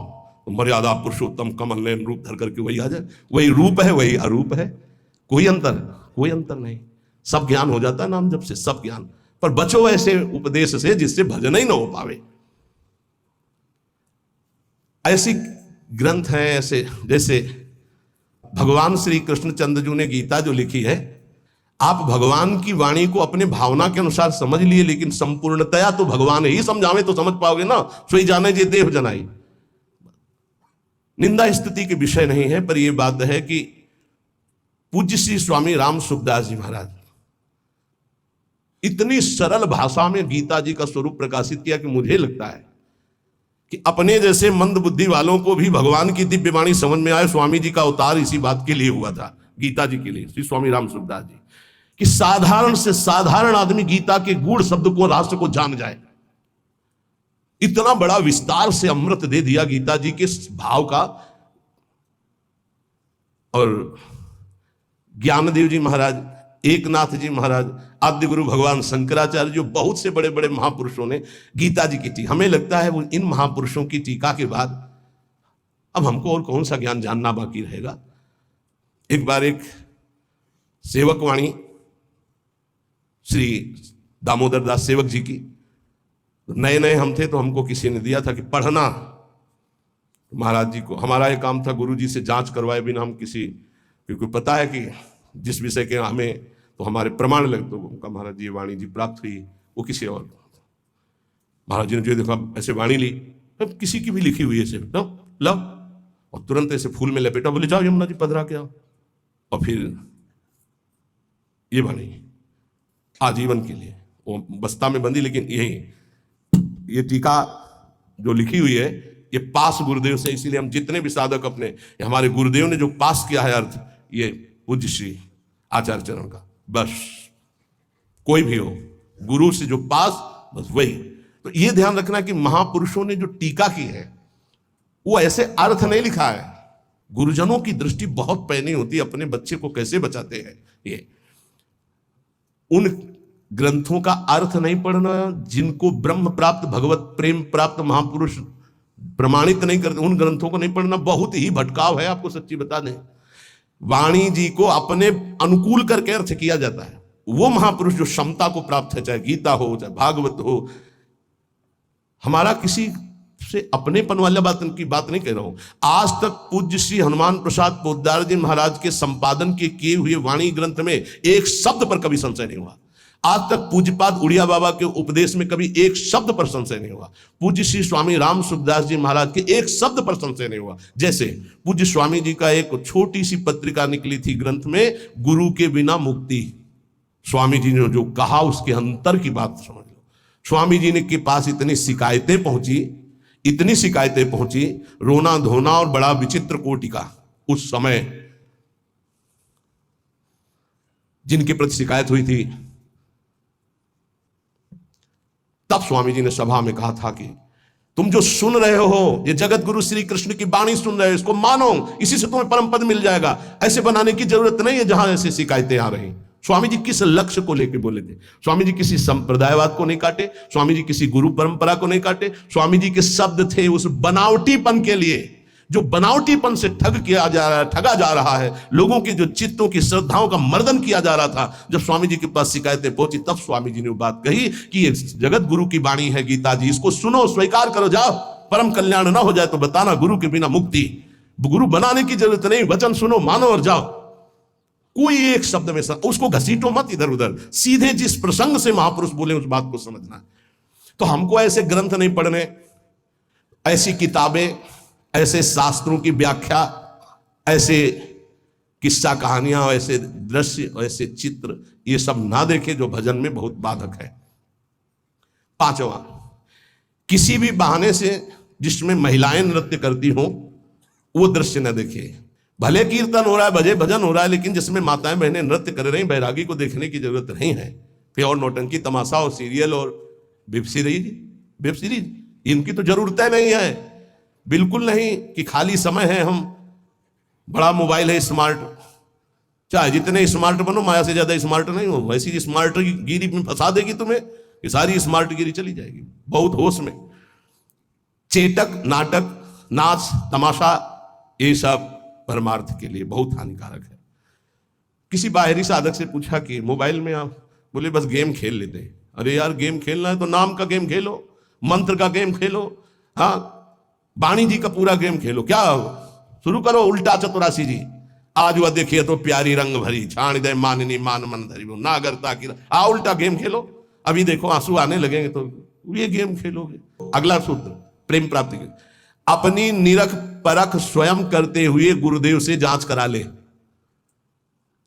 तो मर्यादा पुरुषोत्तम कमल नयन रूप धर करके वही आ जाए। वही रूप है, वही अरूप है, कोई अंतर नहीं। सब ज्ञान हो जाता है नाम जप से, सब ज्ञान। पर बचो ऐसे उपदेश से जिससे भजन ही ना हो पावे। ऐसी ग्रंथ हैं ऐसे, जैसे भगवान श्री कृष्णचंद्र जी ने गीता जो लिखी है, आप भगवान की वाणी को अपने भावना के अनुसार समझ लिए, लेकिन संपूर्णतया तो भगवान ही समझावे तो समझ पाओगे ना। सोई जाने जे देव जनाई। निंदा स्तुति के विषय नहीं है, पर यह बात है कि पूज्य श्री स्वामी राम सुखदास जी महाराज इतनी सरल भाषा में गीता जी का स्वरूप प्रकाशित किया कि मुझे लगता है कि अपने जैसे मंद बुद्धि वालों को भी भगवान की दिव्य वाणी समझ में आए। स्वामी जी का अवतार इसी बात के लिए हुआ था, गीता जी के लिए, श्री स्वामी राम सुखदास जी, कि साधारण से साधारण आदमी गीता के गूढ़ शब्द को, राष्ट्र को जान जाए। इतना बड़ा विस्तार से अमृत दे दिया गीता जी के भाव का। और ज्ञानदेव जी महाराज, एकनाथ जी महाराज, आद्य गुरु भगवान शंकराचार्य, जो बहुत से बड़े बड़े महापुरुषों ने गीता जी की टीका, हमें लगता है वो इन महापुरुषों की टीका के बाद अब हमको और कौन सा ज्ञान जानना बाकी रहेगा। एक बार एक सेवक वाणी श्री दामोदर दास सेवक जी की, नए नए हम थे तो हमको किसी ने दिया था कि पढ़ना। महाराज जी को हमारा ये काम था गुरु जी से जांच करवाए बिना हम किसी, क्योंकि पता है कि जिस विषय के हमें तो हमारे प्रमाण लग, तो उनका महाराज जी वाणी जी प्राप्त हुई, वो किसी और। महाराज जी ने जो देखा ऐसे वाणी ली, अब किसी की भी लिखी हुई ऐसे लो, और तुरंत ऐसे फूल में लपेटा, बोले जाओ यमुना जी पधरा के आओ। और फिर ये वाणी आजीवन के लिए वो बस्ता में बंदी, लेकिन यही ये टीका जो लिखी हुई है ये पास गुरुदेव से, इसीलिए हम जितने भी साधक अपने, हमारे गुरुदेव ने जो पास किया है अर्थ, ये पूज्य श्री आचार्य चरण का, बस कोई भी हो गुरु से जो पास, बस वही। तो ये ध्यान रखना कि महापुरुषों ने जो टीका की है वो ऐसे अर्थ नहीं लिखा है। गुरुजनों की दृष्टि बहुत पैनी होती है, अपने बच्चे को कैसे बचाते हैं। ये उन ग्रंथों का अर्थ नहीं पढ़ना, जिनको ब्रह्म प्राप्त भगवत प्रेम प्राप्त महापुरुष प्रमाणित नहीं करते, उन ग्रंथों को नहीं पढ़ना बहुत ही भटकाव है। आपको सच्ची बता दें, वाणी जी को अपने अनुकूल करके अर्थ किया जाता है। वो महापुरुष जो क्षमता को प्राप्त है, चाहे गीता हो चाहे भागवत हो, हमारा किसी से अपनेपन वाला बात की बात नहीं कह रहा हूं। आज तक पूज्य श्री हनुमान प्रसाद पोद्दार जी महाराज के संपादन के किए हुए वाणी ग्रंथ में एक शब्द पर कभी संशय नहीं हुआ। आज तक पूज्यपाद उड़िया बाबा के उपदेश में कभी एक शब्द पर संशय नहीं हुआ। पूज्य श्री स्वामी राम सुखदास जी महाराज के एक शब्द पर संशय नहीं हुआ। जैसे पूज्य स्वामी जी का एक छोटी सी पत्रिका निकली थी ग्रंथ में, गुरु के बिना मुक्ति। स्वामी जी ने जो कहा उसके अंतर की बात समझ लो। स्वामी जी ने के पास इतनी शिकायतें पहुंची, रोना धोना और बड़ा विचित्र कोटि का उस समय जिनके प्रति शिकायत हुई थी, तब स्वामी जी ने सभा में कहा था कि तुम जो सुन रहे हो, ये जगत गुरु श्री कृष्ण की वाणी सुन रहे हो, इसको मानो, इसी से तुम्हें परम पद मिल जाएगा। ऐसे बनाने की जरूरत नहीं है जहां ऐसे शिकायतें आ रही। स्वामी जी किस लक्ष्य को लेकर बोले थे? स्वामी जी किसी संप्रदायवाद को नहीं काटे, स्वामी जी किसी गुरु परंपरा को नहीं काटे। स्वामी जी के शब्द थे उस बनावटीपन के लिए, जो बनावटीपन से ठगा जा रहा है, लोगों के जो चित्तों की श्रद्धाओं का मर्दन किया जा रहा था। जब स्वामी जी के पास शिकायतें पहुंची, तब स्वामी जी ने वो बात कही कि ये जगत गुरु की वाणी है गीता जी, इसको सुनो, स्वीकार करो, जाओ, परम कल्याण ना हो जाए तो बताना, गुरु के बिना मुक्ति। गुरु बनाने की जरूरत नहीं, वचन सुनो, मानो और जाओ। कोई एक शब्द में उसको घसीटो मत इधर उधर, सीधे जिस प्रसंग से महापुरुष बोले उस बात को समझना। तो हमको ऐसे ग्रंथ नहीं पढ़ने, ऐसी किताबें, ऐसे शास्त्रों की व्याख्या, ऐसे किस्सा कहानियां, ऐसे दृश्य, ऐसे चित्र, ये सब ना देखे जो भजन में बहुत बाधक है। पांचवा, किसी भी बहाने से जिसमें महिलाएं नृत्य करती हो वो दृश्य न देखे। भले कीर्तन हो रहा है, भजे भजन हो रहा है, लेकिन जिसमें माताएं बहनें नृत्य कर रही, बैरागी को देखने की जरूरत नहीं है। फिर और नौटंकी तमाशा और सीरियल और वेब सीरीज इनकी तो जरूरत नहीं है, बिल्कुल नहीं। कि खाली समय है, हम बड़ा मोबाइल है स्मार्ट, चाहे जितने स्मार्ट बनो, माया से ज्यादा स्मार्ट नहीं हो, वैसी स्मार्ट गिरी में फंसा देगी तुम्हें, ये सारी स्मार्ट गिरी चली जाएगी। बहुत होश में। चेटक, नाटक, नाच, तमाशा, ये सब परमार्थ के लिए बहुत हानिकारक है। किसी बाहरी साधक से पूछा कि मोबाइल में आप, बोले बस गेम खेल लेते हैं। अरे यार, गेम खेलना है तो नाम का गेम खेलो, मंत्र का गेम खेलो, हाँ, वाणी जी का पूरा गेम खेलो। क्या शुरू करो उल्टा चतुरासी जी, आज वह देखिए तो प्यारी रंग भरी, छाण दे माननी मान मन धरी, वो नागरता की उल्टा गेम खेलो। अभी देखो आंसू आने लगेंगे तो ये गेम खेलोगे। अगला सूत्र प्रेम प्राप्ति के, अपनी निरख परख स्वयं करते हुए गुरुदेव से जांच करा ले।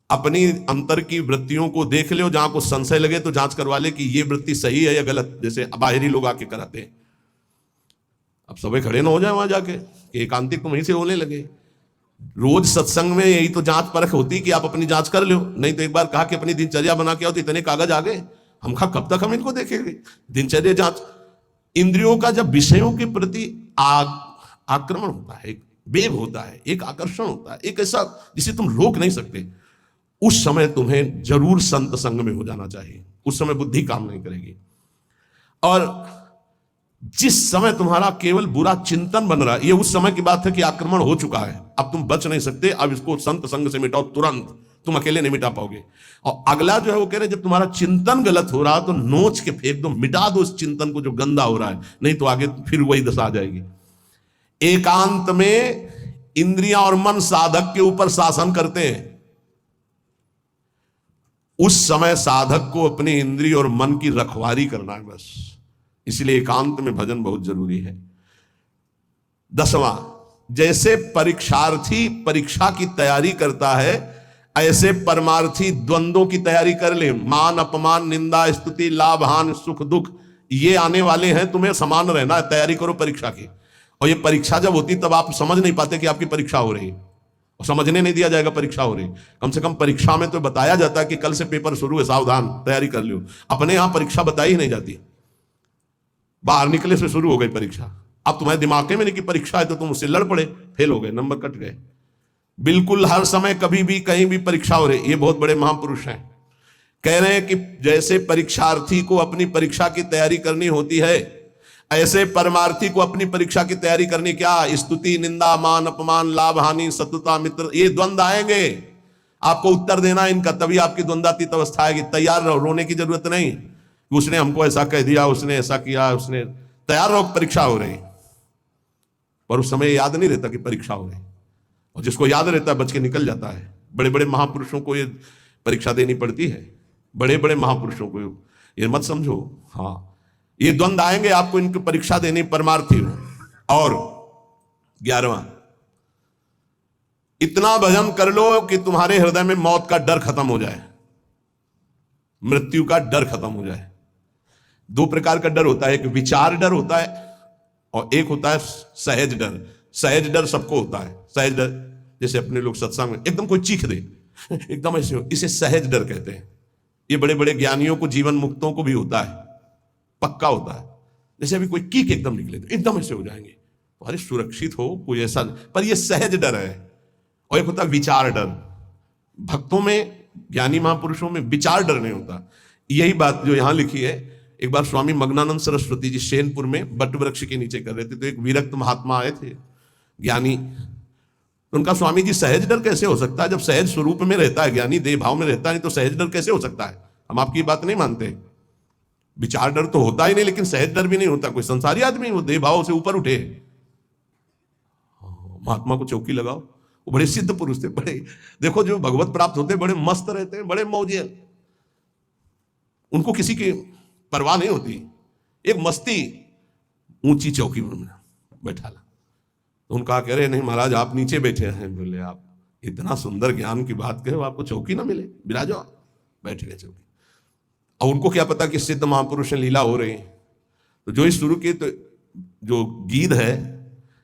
अपनी अंतर की वृत्तियों को देख ले, जहां को संशय लगे तो जांच करवा ले कि ये वृत्ति सही है या गलत। जैसे बाहरी लोग आके कराते हैं, अब सबे खड़े ना हो जाए वहां जाके कि एकांतिक तुम वहीं से होने लगे। रोज सत्संग में यही तो जांच परख होती कि आप अपनी जांच कर लो। नहीं तो एक बार कहा कि अपनी दिनचर्या बना के आओ, तो इतने कागज आ गए, हम कहा कब तक हम इनको देखेंगे। दिनचर्या जांच, इंद्रियों का जब विषयों के प्रति आक्रमण होता है, एक वेग होता है, एक आकर्षण होता है, एक ऐसा जिसे तुम रोक नहीं सकते, उस समय तुम्हें जरूर संत संग में हो जाना चाहिए। उस समय बुद्धि काम नहीं करेगी। और जिस समय तुम्हारा केवल बुरा चिंतन बन रहा है, ये उस समय की बात है कि आक्रमण हो चुका है, अब तुम बच नहीं सकते। अब इसको संत संग से मिटाओ तुरंत, तुम अकेले नहीं मिटा पाओगे। और अगला जो है वो कह रहे जब तुम्हारा चिंतन गलत हो रहा तो नोच के फेंक दो, मिटा दो उस चिंतन को जो गंदा हो रहा है, नहीं तो आगे फिर वही दशा आ जाएगी। एकांत में इंद्रियां और मन साधक के ऊपर शासन करते हैं। उस समय साधक को अपनी इंद्रिय और मन की रखवाली करना है बस। इसलिए एकांत में भजन बहुत जरूरी है। 10वां, जैसे परीक्षार्थी परीक्षा की तैयारी करता है, ऐसे परमार्थी द्वंद्वों की तैयारी कर ले। मान अपमान, निंदा स्तुति, लाभ हानि, सुख दुख, ये आने वाले हैं, तुम्हें समान रहना है। तैयारी करो परीक्षा की। और ये परीक्षा जब होती तब आप समझ नहीं पाते कि आपकी परीक्षा हो रही है, और समझने नहीं दिया जाएगा परीक्षा हो रही। कम से कम परीक्षा में तो बताया जाता है कि कल से पेपर शुरू है, सावधान, तैयारी कर लो। अपने यहां परीक्षा बताई ही नहीं जाती, बाहर निकले से शुरू हो गई परीक्षा। अब तुम्हारे दिमाग में नहीं कि परीक्षा है, तो तुम उससे लड़ पड़े, फेल हो गए, नंबर कट गए। बिल्कुल हर समय कभी भी कहीं भी परीक्षा हो रही। ये बहुत बड़े महापुरुष हैं, कह रहे हैं कि जैसे परीक्षार्थी को अपनी परीक्षा की तैयारी करनी होती है, ऐसे परमार्थी को अपनी परीक्षा की तैयारी करनी। क्या? स्तुति, निंदा, मान अपमान, लाभ हानि, शत्रुता मित्र, ये द्वंद्व आएंगे, आपको उत्तर देना इनका, तभी आपकी द्वंद्वातीत अवस्था आएगी। तैयार रहो, रोने की जरूरत नहीं, उसने हमको ऐसा कह दिया, उसने ऐसा किया, उसने। तैयार रहो, परीक्षा हो रही। पर उस समय याद नहीं रहता कि परीक्षा हो रही, और जिसको याद रहता है बच के निकल जाता है। बड़े बड़े महापुरुषों को ये परीक्षा देनी पड़ती है, बड़े बड़े महापुरुषों को, ये मत समझो। हाँ, ये द्वंद्व आएंगे, आपको इनकी परीक्षा देनी, परमार्थी हो। और 11वां, इतना भजन कर लो कि तुम्हारे हृदय में मौत का डर खत्म हो जाए, मृत्यु का डर खत्म हो जाए। 2 प्रकार का डर होता है, एक विचार डर होता है और एक होता है सहज डर। सहज डर सबको होता है। सहज डर जैसे अपने लोग सत्संग में एकदम कोई चीख दे, एकदम ऐसे हो, इसे सहज डर कहते हैं। ये बड़े बड़े ज्ञानियों को, जीवन मुक्तों को भी होता है, पक्का होता है। जैसे अभी कोई कीक एकदम निकले तो एकदम ऐसे हो जाएंगे, अरे सुरक्षित हो, कोई ऐसा, पर ये सहज डर है। और एक होता है विचार डर। भक्तों में, ज्ञानी महापुरुषों में विचार डर नहीं होता। यही बात जो यहां लिखी है, एक बार स्वामी मग्नानंद सरस्वती जी सेनपुर में बट वृक्ष के नीचे कर रहे थे, तो एक विरक्त महात्मा आए थे, ज्ञानी। उनका स्वामी जी सहज डर कैसे हो सकता है, जब सहज स्वरूप में रहता है, ज्ञानी देह भाव में रहता है, तो सहज डर कैसे हो सकता है? हम आपकी बात नहीं मानते। विचार डर तो होता ही नहीं, लेकिन सहज डर भी नहीं होता। कोई संसारी आदमी वो देह भाव से ऊपर उठे। महात्मा को चौकी लगाओ, वो बड़े सिद्ध पुरुष थे, बड़े, देखो जो भगवत प्राप्त होते बड़े मस्त रहते हैं, बड़े मौजे, उनको किसी की परवाह नहीं होती। एक मस्ती, ऊंची चौकी में बैठा ला, तो उनका कह रहे नहीं महाराज आप नीचे बैठे हैं। बोले आप इतना सुंदर ज्ञान की बात कहे, आपको चौकी ना मिले, विराजो। बैठ गए चौकी। और उनको क्या पता कि सिद्ध महापुरुष लीला हो रही है। तो जो शुरू किए, तो जो गीद है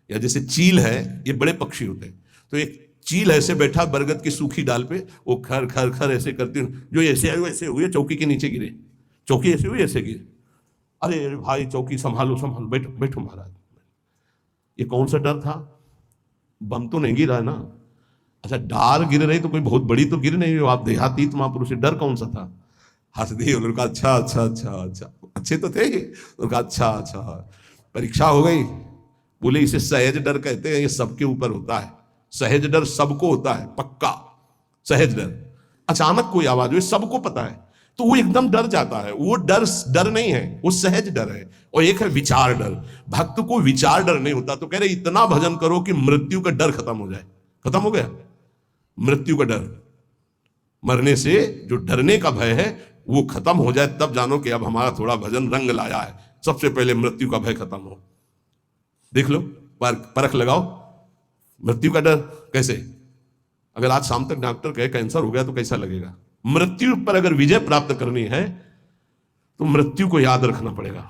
या जैसे चील है, ये बड़े पक्षी होते हैं, तो एक चील ऐसे बैठा बरगद की सूखी डाल पे, वो खर खर खर ऐसे करती, जो ऐसे आए वैसे हुए, चौकी के नीचे गिरे, चौकी ऐसे हुई ऐसे गिरे। अरे भाई चौकी संभालो संभालो, बैठो बैठो महाराज। ये कौन सा डर था? बम तो नहीं गिरा ना, अच्छा डार गिर रही तो कोई बहुत बड़ी तो गिर नहीं हो, आप देहातीत महापुरुष, डर कौन सा था? हंस दिए। उन्होंने कहा अच्छा अच्छा अच्छा अच्छा, अच्छे तो थे। उन्होंने कहा अच्छा अच्छा, परीक्षा हो गई। बोले इसे सहज डर कहते हैं, ये सबके ऊपर होता है। सहज डर सबको होता है, पक्का सहज डर। अचानक कोई आवाज हुई, सबको पता है, तो वो एकदम डर जाता है। वो डर डर नहीं है, वो सहज डर है। और एक है विचार डर। भक्त को विचार डर नहीं होता, तो कह रहे इतना भजन करो कि मृत्यु का डर खत्म हो जाए। खत्म हो गया मृत्यु का डर, मरने से जो डरने का भय है वो खत्म हो जाए, तब जानो कि अब हमारा थोड़ा भजन रंग लाया है। सबसे पहले मृत्यु का भय खत्म हो। देख लो, परख लगाओ मृत्यु का डर कैसे। अगर आज शाम तक डॉक्टर कहे कैंसर हो गया तो कैसा लगेगा? मृत्यु पर अगर विजय प्राप्त करनी है तो मृत्यु को याद रखना पड़ेगा।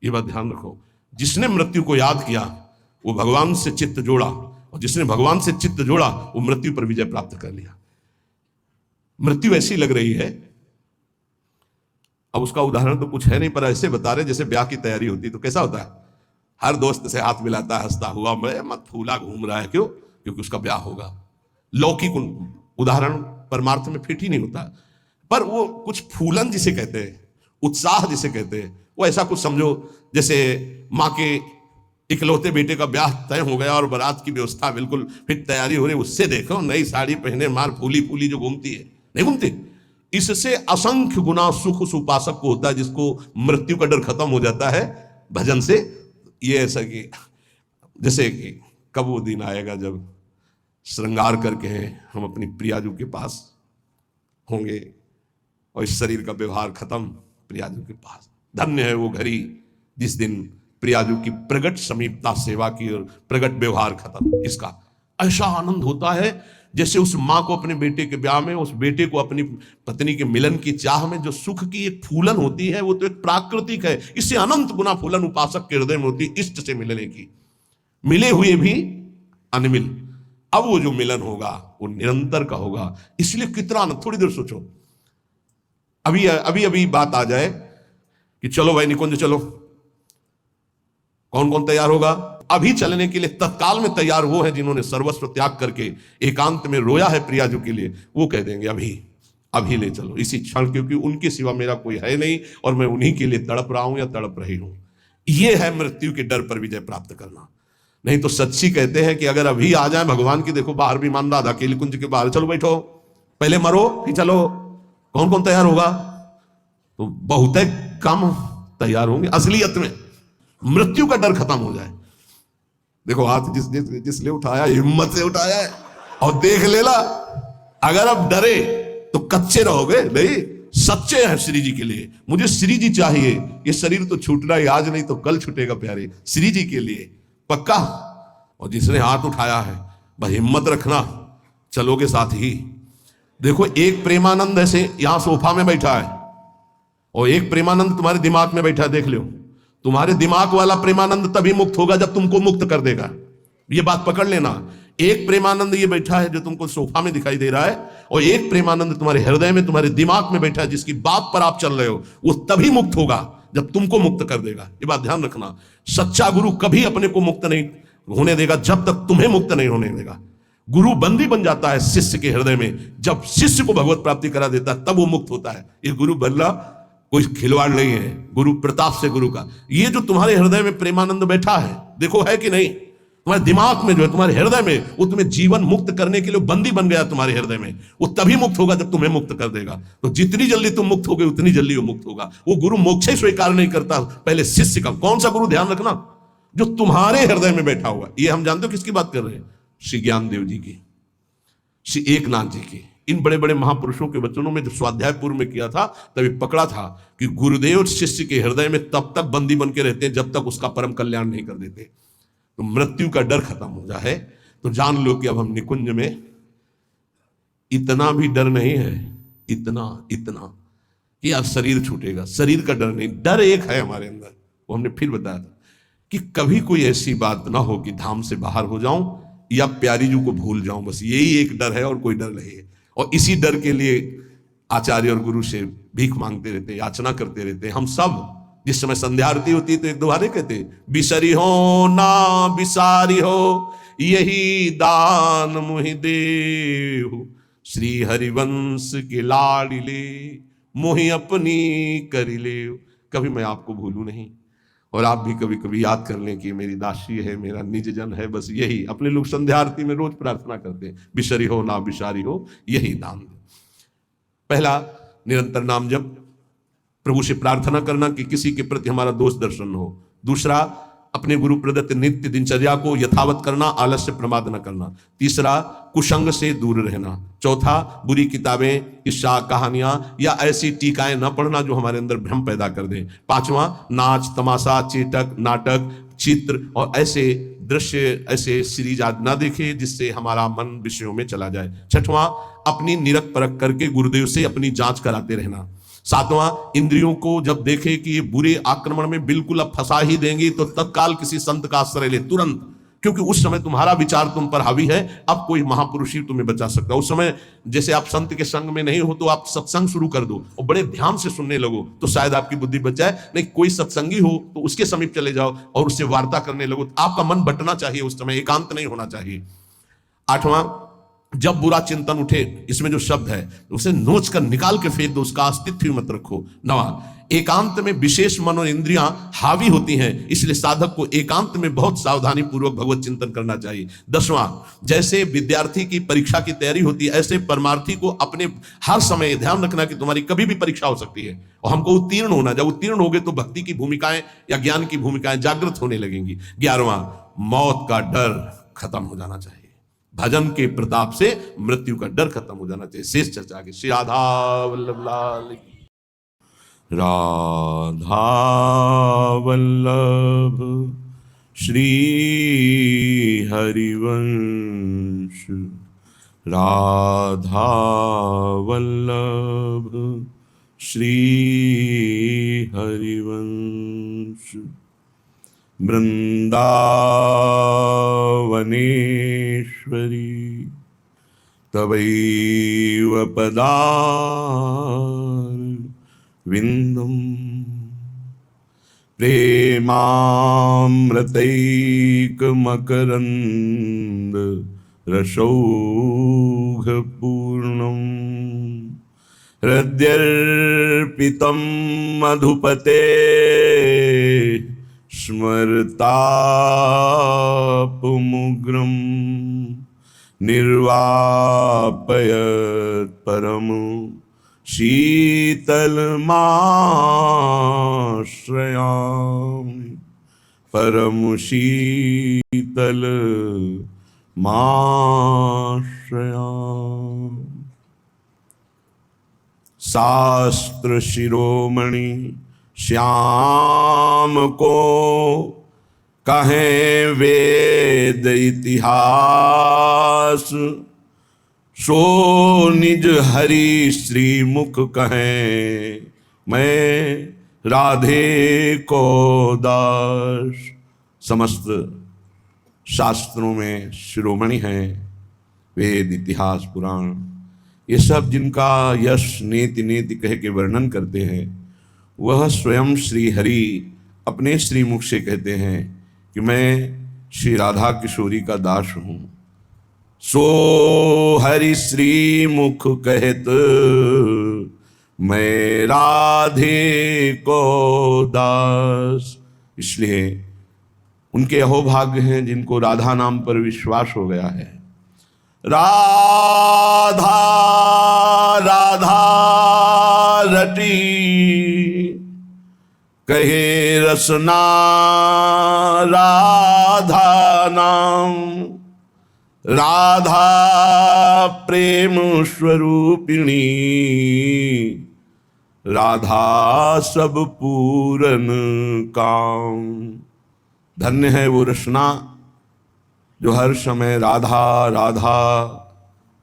ये बात ध्यान रखो, जिसने मृत्यु को याद किया वो भगवान से चित्त जोड़ा, और जिसने भगवान से चित्त जोड़ा वो मृत्यु पर विजय प्राप्त कर लिया। मृत्यु ऐसी लग रही है, अब उसका उदाहरण तो कुछ है नहीं, पर ऐसे बता रहे जैसे ब्याह की तैयारी होती तो कैसा होता है, हर दोस्त से हाथ मिलाता है हंसता हुआ, मैं मत फूला घूम रहा है, क्यों? क्योंकि उसका ब्याह होगा। लौकिक उदाहरण परमार्थ में फिट ही नहीं होता, पर वो कुछ फूलन जिसे कहते हैं, उत्साह जिसे कहते हैं, वो ऐसा कुछ समझो जैसे माँ के इकलौते बेटे का ब्याह तय हो गया और बारात की व्यवस्था बिल्कुल फिट तैयारी हो रही, उससे देखो नई साड़ी पहने मार फूली फूली जो घूमती है, नहीं घूमती। इससे असंख्य गुना सुख उस उपासक को होता है जिसको मृत्यु का डर खत्म हो जाता है भजन से। ये ऐसा कि जैसे कि कब वो दिन आएगा जब श्रृंगार करके हम अपनी प्रियाजू के पास होंगे और इस शरीर का व्यवहार खत्म प्रियाजू के पास। धन्य है वो घड़ी जिस दिन प्रियाजू की प्रगट समीपता सेवा की और प्रगट व्यवहार खत्म। इसका ऐसा आनंद होता है जैसे उस माँ को अपने बेटे के ब्याह में, उस बेटे को अपनी पत्नी के मिलन की चाह में जो सुख की एक फूलन होती है, वो तो एक प्राकृतिक है। इससे अनंत गुना फूलन उपासक के हृदय में होती है इष्ट से मिलने की, मिले हुए भी अनमिल। अब वो जो मिलन होगा वो निरंतर का होगा। इसलिए कितना आनंद। थोड़ी देर सोचो, अभी अभी अभी बात आ जाए कि चलो भाई निकुंज चलो, कौन कौन तैयार होगा? अभी चलने के लिए तत्काल में तैयार वो है जिन्होंने सर्वस्व त्याग करके एकांत में रोया है प्रियाजू के लिए, वो कह देंगे अभी अभी ले चलो इसी क्षण, क्योंकि उनके सिवा मेरा कोई है नहीं और मैं उन्हीं के लिए तड़प रहा हूं या तड़प रही हूं। ये है मृत्यु के डर पर विजय प्राप्त करना। नहीं तो सच्ची कहते हैं कि अगर अभी आ जाए भगवान की, देखो बाहर भी मान राधा केली कुंज के बाहर, चलो बैठो पहले मरो फिर चलो, कौन कौन तैयार होगा? तो बहुत कम तैयार होंगे। असलियत में मृत्यु का डर खत्म हो जाए। देखो हाथ जिसने उठाया हिम्मत से उठाया है और देख लेला। अगर अब डरे तो कच्चे रहोगे, नहीं सच्चे हैं श्री जी के लिए। मुझे श्री जी चाहिए, ये शरीर तो छूटना ही आज नहीं तो कल छूटेगा प्यारे, श्री जी के लिए पक्का। और जिसने हाथ उठाया है बस हिम्मत रखना, चलोगे साथ ही। देखो एक प्रेमानंद ऐसे यहां सोफा में बैठा है और एक प्रेमानंद तुम्हारे दिमाग में बैठा है, देख लो। तुम्हारे दिमाग वाला प्रेमानंद तभी मुक्त होगा जब तुमको मुक्त कर देगा, ये बात पकड़ लेना। एक प्रेमानंद ये बैठा है जो तुमको सोफा में दिखाई दे रहा है, और एक प्रेमानंद तुम्हारे हृदय में तुम्हारे दिमाग में बैठा है जिसकी बात पर आप चल रहे हो, वो तभी मुक्त होगा जब तुमको मुक्त कर देगा। ये बात ध्यान रखना। सच्चा गुरु कभी अपने को मुक्त नहीं होने देगा जब तक तुम्हें मुक्त नहीं होने देगा। गुरु बंदी बन जाता है शिष्य के हृदय में, जब शिष्य को भगवत प्राप्ति करा देता है तब वो मुक्त होता है। ये गुरु बनना कोई खिलवाड़ नहीं है, गुरु प्रताप से गुरु का। ये जो तुम्हारे हृदय में प्रेमानंद बैठा है, देखो है कि नहीं, तुम्हारे दिमाग में जो है, तुम्हारे हृदय में, वो तुम्हें जीवन मुक्त करने के लिए बंदी बन गया तुम्हारे हृदय में। वो तभी मुक्त होगा जब तुम्हें मुक्त कर देगा। तो जितनी जल्दी तुम मुक्त होगे उतनी जल्दी वो मुक्त होगा। वो गुरु मोक्ष स्वीकार नहीं करता, पहले शिष्य का। कौन सा गुरु? ध्यान रखना, जो तुम्हारे हृदय में बैठा हुआ। ये हम जानते हो किसकी बात कर रहे हैं? श्री ज्ञानदेव जी की, श्री एकनाथ जी की। इन बड़े बड़े महापुरुषों के वचनों में जो स्वाध्याय पूर्व में किया था तभी पकड़ा था कि गुरुदेव शिष्य के हृदय में तब तक बंदी बन के रहते हैं जब तक उसका परम कल्याण नहीं कर देते। तो मृत्यु का डर खत्म हो जाए तो जान लो कि अब हम निकुंज में इतना भी डर नहीं है, इतना कि यार शरीर छूटेगा, शरीर का डर नहीं। डर एक है हमारे अंदर, वो हमने फिर बताया था कि कभी कोई ऐसी बात ना हो कि धाम से बाहर हो जाऊं या प्यारी जू को भूल जाऊं, बस यही एक डर है और कोई डर नहीं है। और इसी डर के लिए आचार्य और गुरु से भीख मांगते रहते, याचना करते रहते। हम सब जिस समय संध्या आरती होती है तो एक दोबारे कहते, बिसरी हो ना बिसारी हो, यही दान मुहि देहु, श्री हरिवंश के लाडिले मोहि अपनी करि ले। कभी मैं आपको भूलूं नहीं, और आप भी कभी कभी याद कर लें कि मेरी दासी है, मेरा निज जन है। बस यही अपने लोग संध्या आरती में रोज प्रार्थना करते हैं, बिसरी हो ना बिसारी हो यही दान दे। पहला, निरंतर नाम जप, प्रभु से प्रार्थना करना कि किसी के प्रति हमारा दोष दर्शन हो। दूसरा, अपने गुरु प्रदत्त नित्य दिनचर्या को यथावत करना, आलस्य प्रमाद न करना। तीसरा, कुसंग से दूर रहना। चौथा, बुरी किताबें, किस्सा, कहानियां या ऐसी टीकाएं न पढ़ना जो हमारे अंदर भ्रम पैदा कर दें। पांचवा, नाच तमाशा, चेटक, नाटक, चित्र और ऐसे दृश्य, ऐसे सीरीज आदि ना देखे जिससे हमारा मन विषयों में चला जाए। छठवां, अपनी निरख परख करके गुरुदेव से अपनी जांच कराते रहना। सातवां, इंद्रियों को जब देखे कि ये बुरे आक्रमण में बिल्कुल अब फंसा ही देंगी तो तत्काल किसी संत का आश्रय ले तुरंत, क्योंकि उस समय तुम्हारा विचार तुम पर हावी है, अब कोई महापुरुष ही तुम्हें बचा सकता है। उस समय जैसे आप संत के संग में नहीं हो तो आप सत्संग शुरू कर दो और बड़े ध्यान से सुनने लगो तो शायद आपकी बुद्धि बच जाए। नहीं, कोई सत्संगी हो तो उसके समीप चले जाओ और उससे वार्ता करने लगो। आपका मन बटना चाहिए, उस समय एकांत नहीं होना चाहिए। आठवां, जब बुरा चिंतन उठे, इसमें जो शब्द है उसे नोच कर निकाल के फेंक दो, उसका अस्तित्व मत रखो। नवा, एकांत में विशेष मन और इंद्रियां हावी होती हैं, इसलिए साधक को एकांत में बहुत सावधानी पूर्वक भगवत चिंतन करना चाहिए। दसवां, जैसे विद्यार्थी की परीक्षा की तैयारी होती है, ऐसे परमार्थी को अपने हर समय ध्यान रखना कि तुम्हारी कभी भी परीक्षा हो सकती है और हमको उत्तीर्ण होना। जब उत्तीर्ण होगे तो भक्ति की भूमिकाएं या ज्ञान की भूमिकाएं जागृत होने लगेंगी। 11वां, मौत का डर खत्म हो जाना चाहिए। भजन के प्रताप से मृत्यु का डर खत्म हो जाना चाहिए। शेष चर्चा के श्री राधा वल्लभ लाल की। राधा वल्लभ श्री हरिवंश, राधा वल्लभ श्री हरिवंश। वृंदावनेश्वरी तवैव पदार विंदम, प्रेमामृतैक मकरंद रसौघ पूर्णम, हृद्यर्पितं मधुपते स्मरतापमुग्रम, निर्वापयत् परम शीतलमाश्रयामि, परम शीतलमाश्रयामि। शास्त्र शिरोमणि श्याम को कहें वेद इतिहास, सो निज हरि श्री मुख कहें मैं राधे को दास। समस्त शास्त्रों में शिरोमणि हैं, वेद इतिहास पुराण, ये सब जिनका यश नेति नेति कह के वर्णन करते हैं, वह स्वयं श्री हरि अपने श्री मुख से कहते हैं कि मैं श्री राधा किशोरी का दास हूं। सो हरि श्री मुख कहत मैं राधे को दास। इसलिए उनके अहोभाग्य हैं जिनको राधा नाम पर विश्वास हो गया है। राधा राधा रटी कहे रसना राधा नाम, राधा प्रेम स्वरूपिणी, राधा सब पूरन काम। धन्य है वो रसना जो हर समय राधा राधा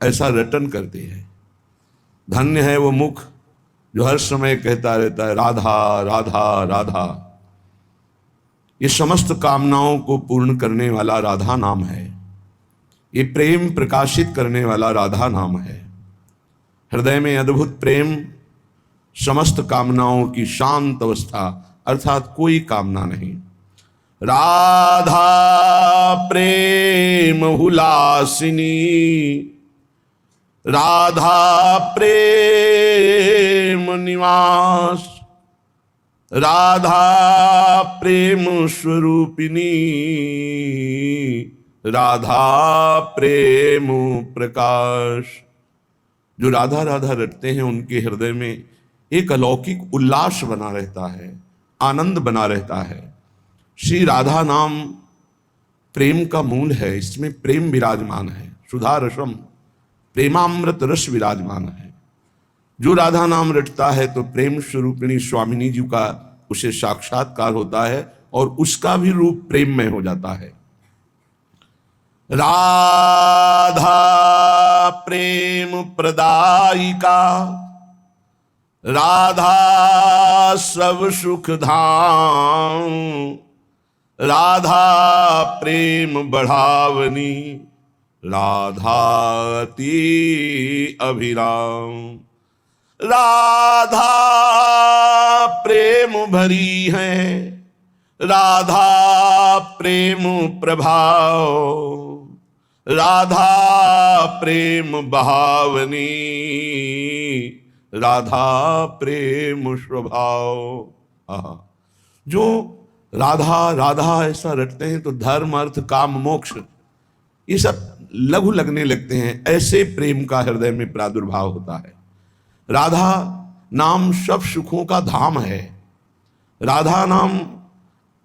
ऐसा रटन करती है। धन्य है वो मुख जो हर समय कहता रहता है राधा राधा राधा। ये समस्त कामनाओं को पूर्ण करने वाला राधा नाम है, ये प्रेम प्रकाशित करने वाला राधा नाम है। हृदय में अद्भुत प्रेम, समस्त कामनाओं की शांत अवस्था, अर्थात कोई कामना नहीं। राधा प्रेम हुलासिनी, राधा प्रेम निवास, राधा प्रेम स्वरूपिणी, राधा प्रेम प्रकाश। जो राधा राधा रटते हैं उनके हृदय में एक अलौकिक उल्लास बना रहता है, आनंद बना रहता है। श्री राधा नाम प्रेम का मूल है, इसमें प्रेम विराजमान है, सुधा रसम प्रेमामृत रस विराजमान है। जो राधा नाम रटता है तो प्रेम स्वरूपिणी स्वामिनी जी का उसे साक्षात्कार होता है और उसका भी रूप प्रेम में हो जाता है। राधा प्रेम प्रदायिका, राधा सब सुख धाम, राधा प्रेम बढ़ावनी, राधा अति अभिराम। राधा प्रेम भरी है, राधा प्रेम प्रभाव, राधा प्रेम बहावनी, राधा प्रेम स्वभाव। जो राधा राधा ऐसा रटते हैं तो धर्म अर्थ काम मोक्ष ये सब लघु लगने लगते हैं, ऐसे प्रेम का हृदय में प्रादुर्भाव होता है। राधा नाम सब सुखों का धाम है। राधा नाम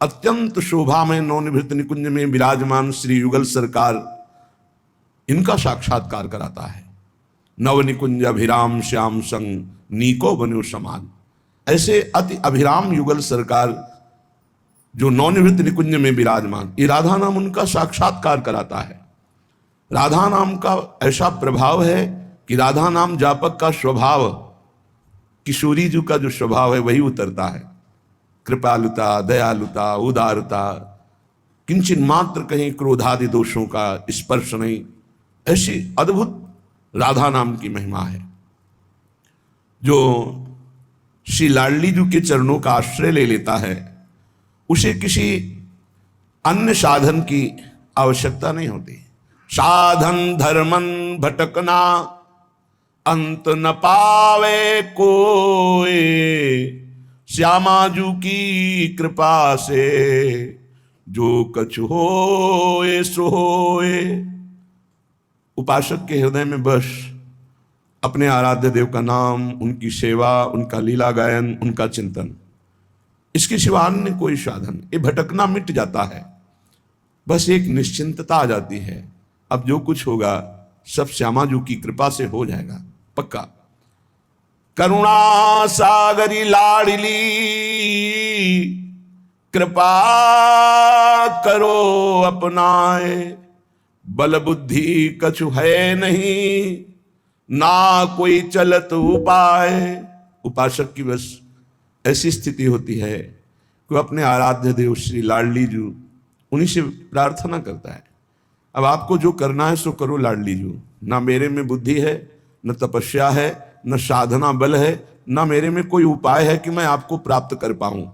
अत्यंत शोभा में नवनिभृत निकुंज में विराजमान श्री युगल सरकार इनका साक्षात्कार कराता है। नव निकुंज अभिराम श्याम संग नीको बन्यो समान। ऐसे अति अभिराम युगल सरकार जो नवनिभृत निकुंज में विराजमान, ये राधा नाम उनका साक्षात्कार कराता है। राधा नाम का ऐसा प्रभाव है कि राधा नाम जापक का स्वभाव, किशोरी जी का जो स्वभाव है वही उतरता है। कृपालुता, दयालुता, उदारता, किंचन मात्र कहीं क्रोधादि दोषों का स्पर्श नहीं, ऐसी अद्भुत राधा नाम की महिमा है। जो श्री लाडली जी के चरणों का आश्रय ले लेता है उसे किसी अन्य साधन की आवश्यकता नहीं होती। साधन धर्मन भटकना अंत न पावे कोई, श्यामाजू की कृपा से जो कछ होए सो होए। उपासक के हृदय में बस अपने आराध्य देव का नाम, उनकी सेवा, उनका लीला गायन, उनका चिंतन, इसके सिवा अन्य कोई साधन, ये भटकना मिट जाता है। बस एक निश्चिंतता आ जाती है, अब जो कुछ होगा सब श्यामाजू की कृपा से हो जाएगा पक्का। करुणा सागरी लाडली कृपा करो अपनाए, बल बुद्धि कछु है नहीं ना कोई चलत उपाय। उपासक की बस ऐसी स्थिति होती है कि वो अपने आराध्य देव श्री लाडली जी उन्हीं से प्रार्थना करता है। अब आपको जो करना है सो करो लाडली जी, ना मेरे में बुद्धि है, न तपस्या है, न साधना बल है, न मेरे में कोई उपाय है कि मैं आपको प्राप्त कर पाऊं।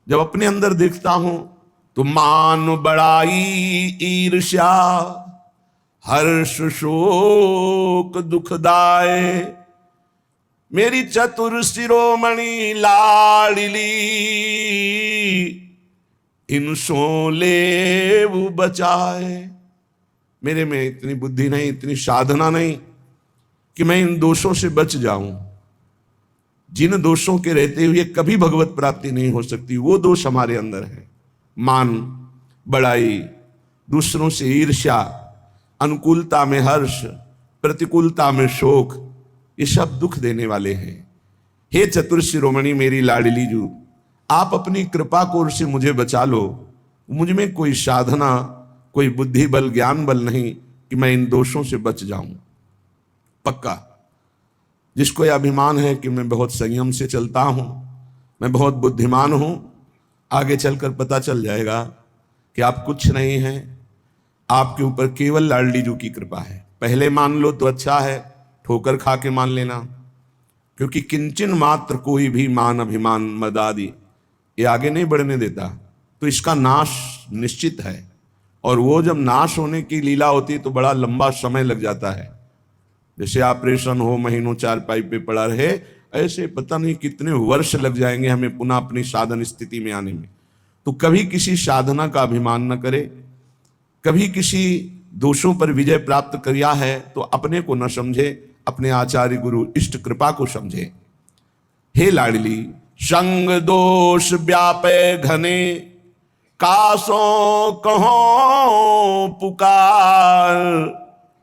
जब अपने अंदर देखता हूं तो मान बड़ाई ईर्ष्या हर्ष शोक दुखदाय, मेरी चतुर शिरोमणि लाडली इन सो ले वो बचाए। मेरे में इतनी बुद्धि नहीं, इतनी साधना नहीं कि मैं इन दोषों से बच जाऊं। जिन दोषों के रहते हुए कभी भगवत प्राप्ति नहीं हो सकती, वो दोष हमारे अंदर है। मान बड़ाई, दूसरों से ईर्ष्या, अनुकूलता में हर्ष, प्रतिकूलता में शोक, ये सब दुख देने वाले हैं। हे चतुर शिरोमणि मेरी लाडली जू, आप अपनी कृपा कोर से मुझे बचा लो। मुझ में कोई साधना, कोई बुद्धि बल, ज्ञान बल नहीं कि मैं इन दोषों से बच जाऊं। पक्का जिसको यह अभिमान है कि मैं बहुत संयम से चलता हूं, मैं बहुत बुद्धिमान हूं, आगे चलकर पता चल जाएगा कि आप कुछ नहीं हैं, आपके ऊपर केवल लाडली जू की कृपा है। पहले मान लो तो अच्छा है, ठोकर खा के मान लेना, क्योंकि किंचन मात्र कोई भी मान अभिमान मद आदि ये आगे नहीं बढ़ने देता। तो इसका नाश निश्चित है। और वो जब नाश होने की लीला होती है तो बड़ा लंबा समय लग जाता है। जैसे ऑपरेशन हो, महीनों चारपाई पे पड़ा रहे, ऐसे पता नहीं कितने वर्ष लग जाएंगे हमें पुनः अपनी साधन स्थिति में आने में। तो कभी किसी साधना का अभिमान न करे, कभी किसी दोषों पर विजय प्राप्त किया है तो अपने को न समझे, अपने आचार्य गुरु इष्ट कृपा को समझे। हे लाडली, संग दोष व्यापे घने, कासो कहो पुकार,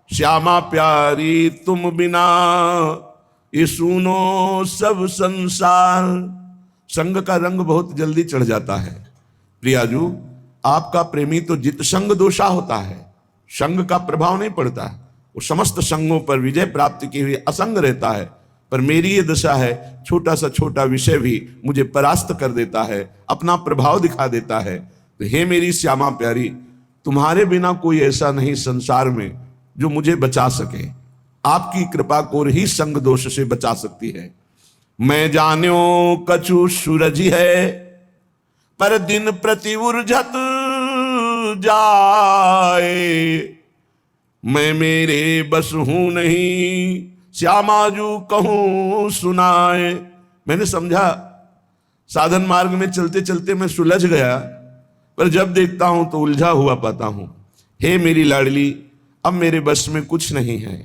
श्यामा प्यारी तुम बिना ये सुनो सब संसार। संग का रंग बहुत जल्दी चढ़ जाता है। प्रियाजू, आपका प्रेमी तो जित संग दोषा होता है, संग का प्रभाव नहीं पड़ता है, वो समस्त संगों पर विजय प्राप्त किए हुए असंग रहता है। पर मेरी ये दशा है, छोटा सा छोटा विषय भी मुझे परास्त कर देता है, अपना प्रभाव दिखा देता है। तो हे मेरी श्यामा प्यारी, तुम्हारे बिना कोई ऐसा नहीं संसार में जो मुझे बचा सके। आपकी कृपा को ही संग दोष से बचा सकती है। मैं जान्यो कछु सूरज है, पर दिन प्रति उर्झत जाए, मैं मेरे बस हूं नहीं, श्यामाजू कहूं सुनाए। मैंने समझा साधन मार्ग में चलते चलते मैं सुलझ गया, पर जब देखता हूं तो उलझा हुआ पाता हूं। हे मेरी लाडली, अब मेरे बस में कुछ नहीं है।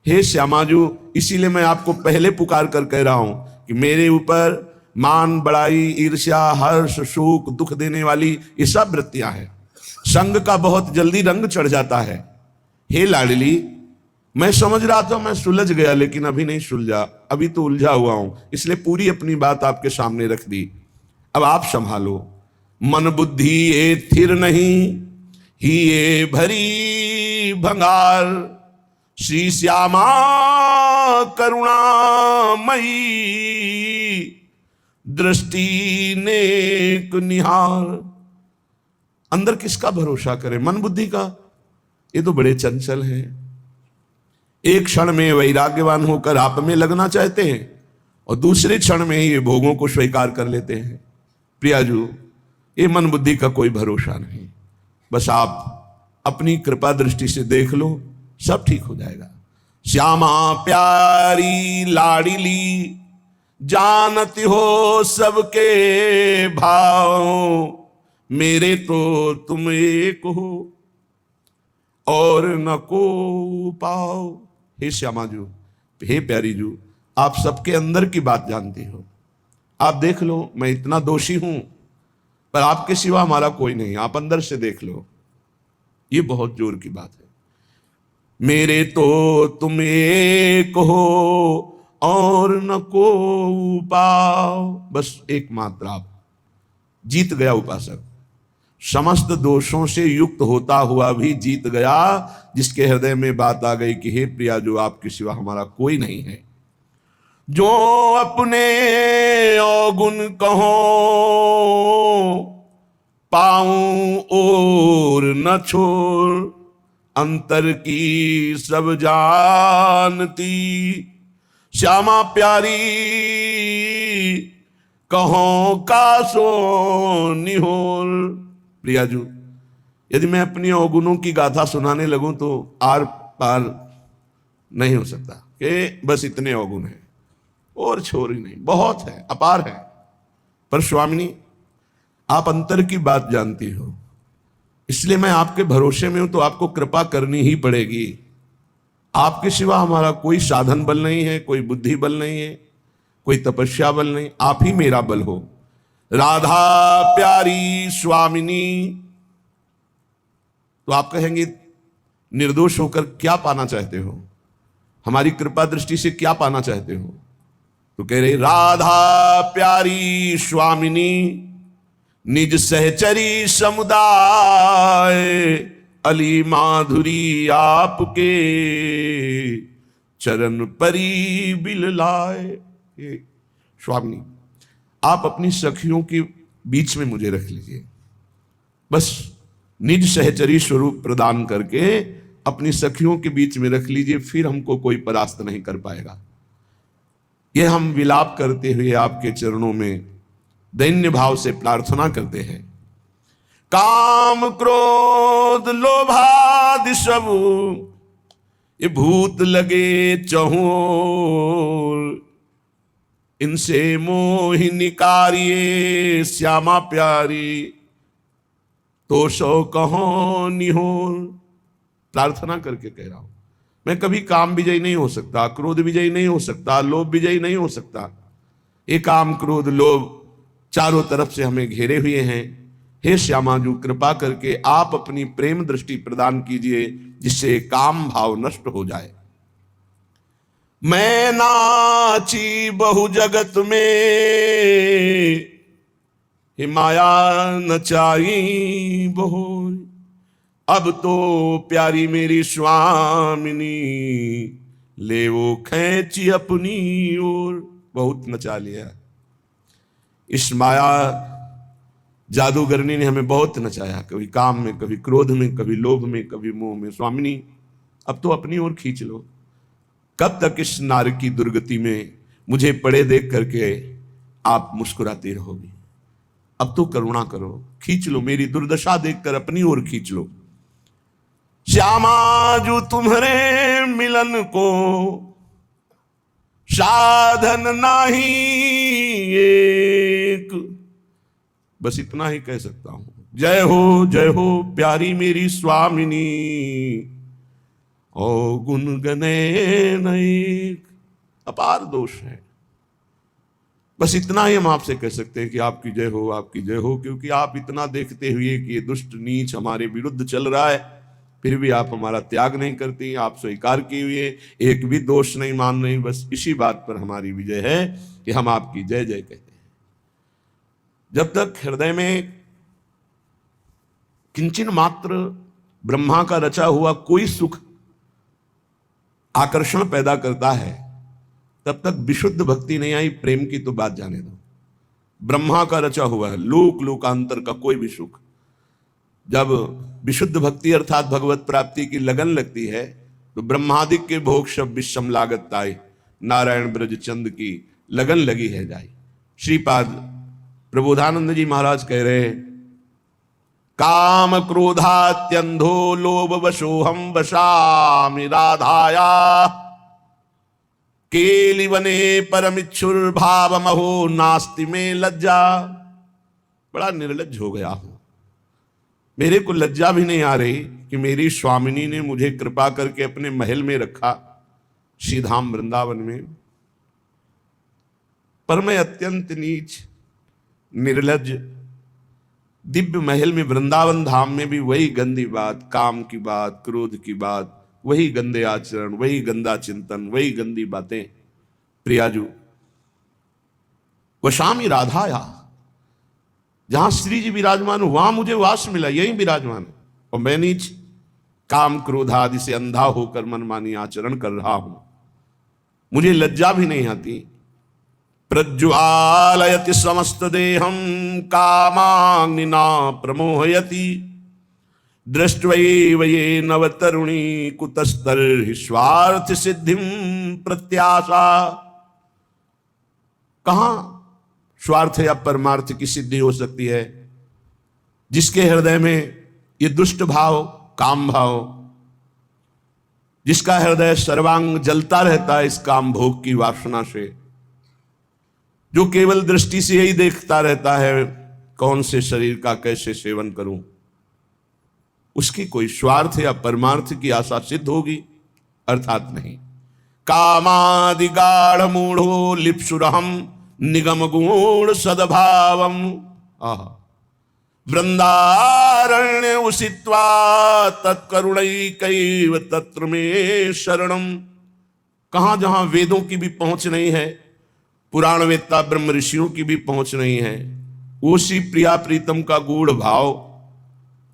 हे श्यामाजू, इसीलिए मैं आपको पहले पुकार कर कह रहा हूं कि मेरे ऊपर मान, बड़ाई, ईर्ष्या, हर्ष, शोक, दुख देने वाली ये सब वृत्तियां हैं। संग का बहुत जल्दी रंग चढ़ जाता है। हे लाडली, मैं समझ रहा था मैं सुलझ गया, लेकिन अभी नहीं सुलझा, अभी तो उलझा हुआ हूं, इसलिए पूरी अपनी बात आपके सामने रख दी। अब आप संभालो। मन बुद्धि ये थिर नहीं, ही ये भरी भंगार, श्री श्यामा करुणामयी, दृष्टि नेक निहार। अंदर किसका भरोसा करें? मन बुद्धि का? ये तो बड़े चंचल हैं। एक क्षण में वैराग्यवान होकर आप में लगना चाहते हैं और दूसरे क्षण में ही ये भोगों को स्वीकार कर लेते हैं। प्रियाजू, ये मन बुद्धि का कोई भरोसा नहीं। बस आप अपनी कृपा दृष्टि से देख लो, सब ठीक हो जाएगा। श्यामा प्यारी लाडली, जानती हो सबके भाव, मेरे तो तुम एक हो और न को पाओ। हे श्यामा जू, हे प्यारी जू, आप सबके अंदर की बात जानती हो। आप देख लो, मैं इतना दोषी हूं, पर आपके सिवा हमारा कोई नहीं। आप अंदर से देख लो, ये बहुत जोर की बात है। मेरे तो तुम एक हो और न को पाओ। बस एकमात्र आप। जीत गया उपासक, समस्त दोषों से युक्त होता हुआ भी जीत गया, जिसके हृदय में बात आ गई कि हे प्रिया, जो आपके सिवा हमारा कोई नहीं है। जो अपने अवगुण कहो, पाऊं और न छोड़, अंतर की सब जानती, श्यामा प्यारी कहो का सो निहोर। प्रियाजू, यदि मैं अपनी अवगुणों की गाथा सुनाने लगूं तो आर पार नहीं हो सकता कि बस इतने अवगुण हैं और छोर ही नहीं, बहुत है, अपार है। पर स्वामिनी, आप अंतर की बात जानती हो, इसलिए मैं आपके भरोसे में हूं, तो आपको कृपा करनी ही पड़ेगी। आपके सिवा हमारा कोई साधन बल नहीं है, कोई बुद्धि बल नहीं है, कोई तपस्या बल नहीं, आप ही मेरा बल हो। राधा प्यारी स्वामिनी, तो आप कहेंगे निर्दोष होकर क्या पाना चाहते हो, हमारी कृपा दृष्टि से क्या पाना चाहते हो? तो कह रहे, राधा प्यारी स्वामिनी, निज सहचरी समुदाय, अली माधुरी आपके चरण परी बिल लाए। स्वामिनी, आप अपनी सखियों के बीच में मुझे रख लीजिए, बस निज सहचरी स्वरूप प्रदान करके अपनी सखियों के बीच में रख लीजिए, फिर हमको कोई परास्त नहीं कर पाएगा। यह हम विलाप करते हुए आपके चरणों में दैन्य भाव से प्रार्थना करते हैं। काम क्रोध लोभादि सब ये भूत लगे चहुर, इनसे मोहि निकारिये श्यामा प्यारी, तो सो कहो निहोर। प्रार्थना करके कह रहा हूं, मैं कभी काम विजयी नहीं हो सकता, क्रोध विजयी नहीं हो सकता, लोभ विजयी नहीं हो सकता। ये काम क्रोध लोभ चारों तरफ से हमें घेरे हुए हैं। हे श्यामा जी, कृपा करके आप अपनी प्रेम दृष्टि प्रदान कीजिए, जिससे काम भाव नष्ट हो जाए। मैं नाची बहु जगत में, हे माया नचाई बहु, अब तो प्यारी मेरी स्वामिनी, ले वो खैची अपनी ओर। बहुत नचा लिया इस माया जादूगरनी ने, हमें बहुत नचाया, कभी काम में, कभी क्रोध में, कभी लोभ में, कभी मोह में। स्वामिनी अब तो अपनी ओर खींच लो। कब तक इस नार की दुर्गति में मुझे पड़े देख करके आप मुस्कुराती रहोगी? अब तो करुणा करो, खींच लो, मेरी दुर्दशा देखकर अपनी ओर खींच लो। श्यामा जो तुम्हारे मिलन को साधन नाही एक, बस इतना ही कह सकता हूं। जय हो प्यारी मेरी स्वामिनी, ओ गुण गने नैक। अपार दोष है, बस इतना ही हम आपसे कह सकते हैं कि आपकी जय हो, आपकी जय हो, क्योंकि आप इतना देखते हुए कि ये दुष्ट नीच हमारे विरुद्ध चल रहा है, फिर भी आप हमारा त्याग नहीं करती, आप स्वीकार किए हुए एक भी दोष नहीं मान रही। बस इसी बात पर हमारी विजय है कि हम आपकी जय जय कहते हैं। जब तक हृदय में किंचन मात्र ब्रह्मा का रचा हुआ कोई सुख आकर्षण पैदा करता है, तब तक विशुद्ध भक्ति नहीं आई। प्रेम की तो बात जाने दो, ब्रह्मा का रचा हुआ है, लोक लोकांतर का कोई भी सुख। जब विशुद्ध भक्ति अर्थात भगवत प्राप्ति की लगन लगती है, तो ब्रह्मादिक के भोग शब्द विषम लागत ताई, नारायण ब्रज चंद की लगन लगी है जाई। श्रीपाद प्रबोधानंद जी महाराज कह रहे हैं, काम क्रोधात्यंधो लोभ वशोहम वशामि राधाया, केलिवने परमिच्छुर भाव महो नास्ति में लज्जा। बड़ा निर्लज्ज हो गया हूं, मेरे को लज्जा भी नहीं आ रही कि मेरी स्वामिनी ने मुझे कृपा करके अपने महल में रखा, श्रीधाम वृंदावन में, पर मैं अत्यंत नीच निर्लज्ज। दिव्य महल में, वृंदावन धाम में भी वही गंदी बात, काम की बात, क्रोध की बात, वही गंदे आचरण, वही गंदा चिंतन, वही गंदी बातें। प्रियाजू, वशामी राधाया, जहां श्री जी विराजमान हो वहां मुझे वास मिला, यही विराजमान है, और मैं नीच काम क्रोध आदि से अंधा होकर मनमानी आचरण कर रहा हूं, मुझे लज्जा भी नहीं आती। प्रज्वालयति समस्त देहम कामाग्निना प्रमोहयति, दृष्ट्वैव ये नवतरुणी कुतस्तर्हि स्वार्थ सिद्धिम प्रत्याशा। कहां स्वार्थ या परमार्थ की सिद्धि हो सकती है? जिसके हृदय में ये दुष्ट भाव, काम भाव, जिसका हृदय सर्वांग जलता रहता है इस काम भोग की वासना से, जो केवल दृष्टि से यही देखता रहता है कौन से शरीर का कैसे सेवन करूं, उसकी कोई स्वार्थ या परमार्थ की आशा सिद्ध होगी? अर्थात नहीं। कामादि गाढ़ मूढ़ो लिप्सुरहम निगम गुण सद्भावम, वृंदारण्य उषित्वा तत्करुणैकैव तत्र में शरणम। कहां जहां वेदों की भी पहुंच नहीं है, पुराण वेत्ता ब्रह्म ऋषियों की भी पहुंच नहीं है, उसी प्रिया प्रीतम का गूढ़ भाव,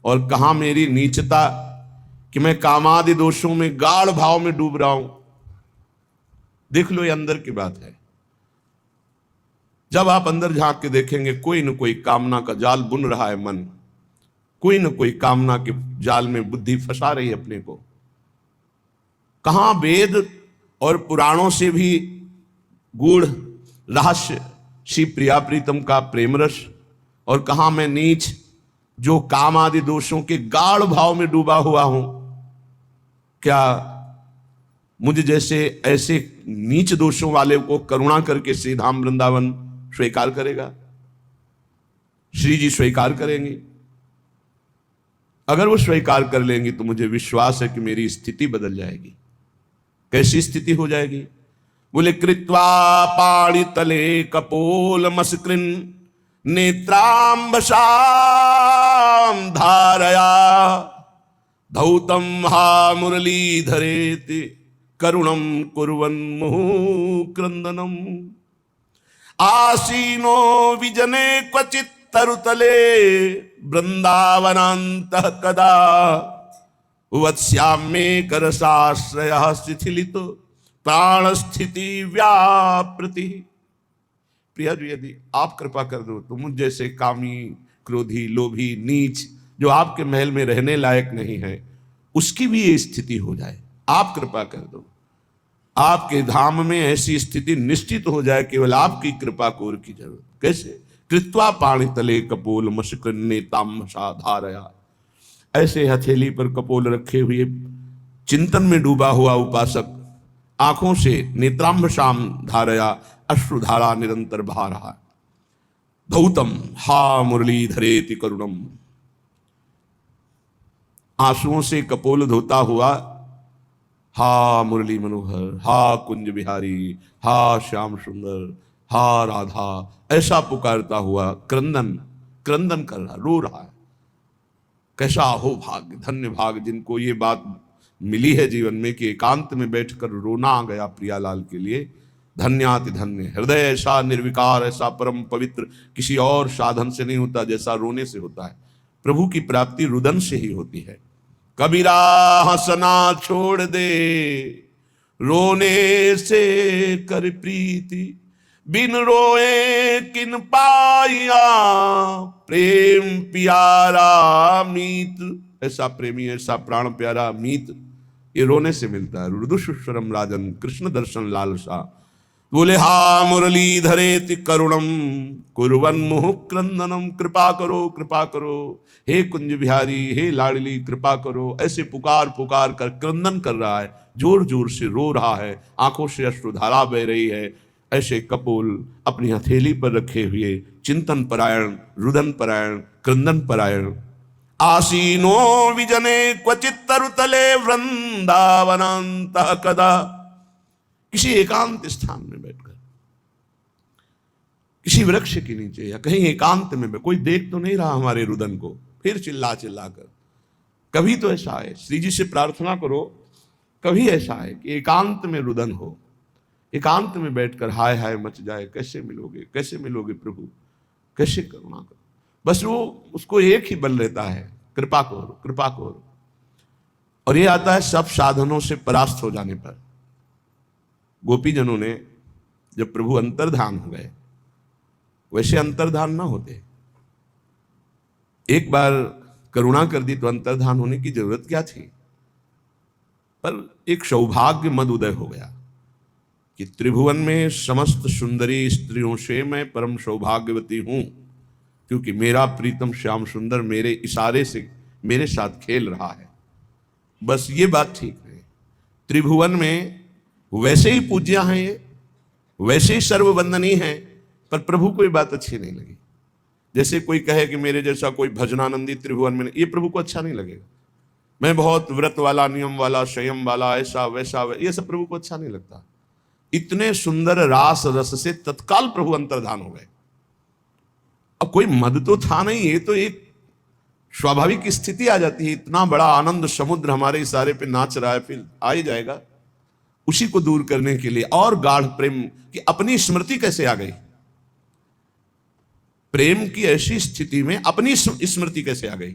और कहां मेरी नीचता कि मैं कामादि दोषों में गाढ़ भाव में डूब रहा हूं। देख लो, ये अंदर की बात है। जब आप अंदर झांक के देखेंगे, कोई न कोई कामना का जाल बुन रहा है मन, कोई न कोई कामना के जाल में बुद्धि फंसा रही है अपने को। कहां वेद और पुराणों से भी गूढ़ रहस्य श्री प्रिया प्रीतम का प्रेम रस, और कहां मैं नीच जो काम आदि दोषों के गाढ़ भाव में डूबा हुआ हूं, क्या मुझे जैसे ऐसे नीच दोषों वाले को करुणा करके श्री धाम वृंदावन स्वीकार करेगा? श्री जी स्वीकार करेंगे? अगर वो स्वीकार कर लेंगी तो मुझे विश्वास है कि मेरी स्थिति बदल जाएगी। कैसी स्थिति हो जाएगी? बोले कृत्वा पाणि तले कपोल मस्कृन नेत्रांबसाम धारया धौतम हा मुरली धरेति करुणम कुर्वन् मुहुः क्रंदनम आसीनो विजने क्वचित् तरुतले वृंदावनान्तः कदा वत्स्याम्ये करसाश्रयः शिथिलितो प्राण स्थिति व्यापृति। प्रिया जी, यदि आप कृपा कर दो तो मुझ जैसे कामी, क्रोधी, लोभी, नीच जो आपके महल में रहने लायक नहीं है, उसकी भी ये स्थिति हो जाए। आप कृपा कर दो, आपके धाम में ऐसी स्थिति निश्चित हो जाए, केवल आपकी कृपा कोर की जरूरत। कैसे? कृत्वा पाणि तले कपोल मस्कृन्ने तामसा धारया। ऐसे हथेली पर कपोल रखे हुए चिंतन में डूबा हुआ उपासक आंखों से नेत्रांबसाम धारया अश्रुधारा निरंतर बहा रहा है। धौतम हा मुरली धरेति करुणम, आंसुओं से कपोल धोता हुआ हा मुरली मनोहर, हा कुंज बिहारी, हा श्याम सुंदर, हा राधा, ऐसा पुकारता हुआ क्रंदन क्रंदन कर रहा, रो रहा है। कैसा हो भाग्य, धन्य भाग जिनको ये बात मिली है जीवन में कि एकांत में बैठकर रोना आ गया प्रियालाल के लिए। धन्याति धन्य। हृदय ऐसा निर्विकार, ऐसा परम पवित्र किसी और साधन से नहीं होता जैसा रोने से होता है। प्रभु की प्राप्ति रुदन से ही होती है। कबीरा हंसना छोड़ दे, रोने से कर प्रीति, बिन रोए किन पाइया, प्रेम प्यारा मीत। ऐसा प्रेमी, ऐसा प्राण प्यारा मीत ये रोने से मिलता है। रुदुषुश्वरम राजन, कृष्ण दर्शन लालसा। बोले हा मुरली धरेति करुणम कुर्वन् मुहुः क्रंदनम। कृपा करो, कृपा करो, हे कुंज बिहारी, हे लाडली, कृपा करो। ऐसे पुकार पुकार कर क्रंदन कर रहा है, जोर जोर से रो रहा है, आंखों से अश्रुधारा बह रही है। ऐसे कपोल अपनी हथेली पर रखे हुए चिंतन परायण, रुदन परायण, क्रंदन परायण। आसीनो विजने क्वचित् तरुतले वृंदावनान्तः कदा। किसी एकांत स्थान में बैठकर, किसी वृक्ष के नीचे या कहीं एकांत में, कोई देख तो नहीं रहा हमारे रुदन को, फिर चिल्ला चिल्ला कर। कभी तो ऐसा है, श्री जी से प्रार्थना करो, कभी ऐसा है कि एकांत में रुदन हो, एकांत में बैठकर हाय हाय मच जाए, कैसे मिलोगे, कैसे मिलोगे प्रभु, कैसे करुणा करो। बस वो उसको एक ही बल रहता है, कृपा करो, कृपा करो। और ये आता है सब साधनों से परास्त हो जाने पर। गोपीजनों ने जब प्रभु अंतर्धान हो गए, वैसे अंतर्धान ना होते, एक बार करुणा कर दी तो अंतर्धान होने की जरूरत क्या थी। पर एक सौभाग्य मद उदय हो गया कि त्रिभुवन में समस्त सुंदरी स्त्रियों से मैं परम सौभाग्यवती हूं, क्योंकि मेरा प्रीतम श्याम सुंदर मेरे इशारे से मेरे साथ खेल रहा है। बस ये बात ठीक है, त्रिभुवन में वैसे ही पूज्या हैं ये, वैसे ही सर्ववंदनीय हैं, पर प्रभु को ये बात अच्छी नहीं लगी। जैसे कोई कहे कि मेरे जैसा कोई भजनानंदी त्रिभुवन में नहीं, ये प्रभु को अच्छा नहीं लगेगा। मैं बहुत व्रत वाला, नियम वाला, संयम वाला, ऐसा वैसा, ये सब प्रभु को अच्छा नहीं लगता। इतने सुंदर रास रस से तत्काल प्रभु अंतर्धान हो गए। अब कोई मद तो था नहीं, ये तो एक स्वाभाविक स्थिति आ जाती है। इतना बड़ा आनंद समुद्र हमारे इशारे पे नाच रहा है, फिर आ ही जाएगा। उसी को दूर करने के लिए और गाढ़ प्रेम की अपनी स्मृति कैसे आ गई, प्रेम की ऐसी स्थिति में अपनी स्मृति कैसे आ गई।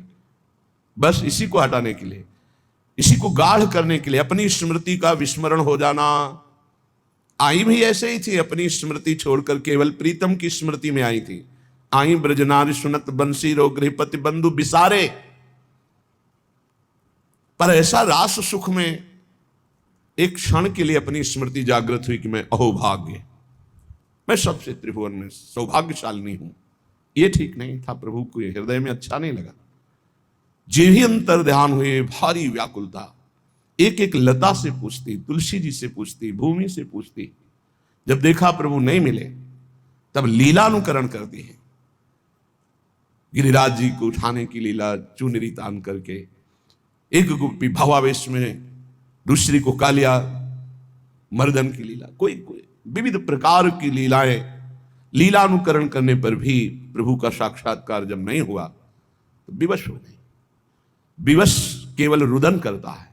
बस इसी को हटाने के लिए, इसी को गाढ़ करने के लिए अपनी स्मृति का विस्मरण हो जाना। आई भी ऐसे ही थी, अपनी स्मृति छोड़कर केवल प्रीतम की स्मृति में आई थी। आई ब्रजनारी सुनत बंसी रो गृहपति बंधु बिसारे। पर ऐसा रास सुख में एक क्षण के लिए अपनी स्मृति जागृत हुई कि मैं अहोभाग्य, मैं सबसे त्रिभुवन में सौभाग्यशालिनी हूं। ये ठीक नहीं था, प्रभु को हृदय में अच्छा नहीं लगा। जे भी अंतर ध्यान हुए, भारी व्याकुलता, एक एक लता से पूछती, तुलसी जी से पूछती, भूमि से पूछती। जब देखा प्रभु नहीं मिले, तब लीलानुकरण करती है। गिरिराज जी को उठाने की लीला, चुनरी तान करके, एक गोपी भावावेश में, दूसरी को कालिया मर्दन की लीला, कोई कोई विविध प्रकार की लीलाएं। लीलानुकरण करने पर भी प्रभु का साक्षात्कार जब नहीं हुआ तो विवश हो गई। विवश केवल रुदन करता है।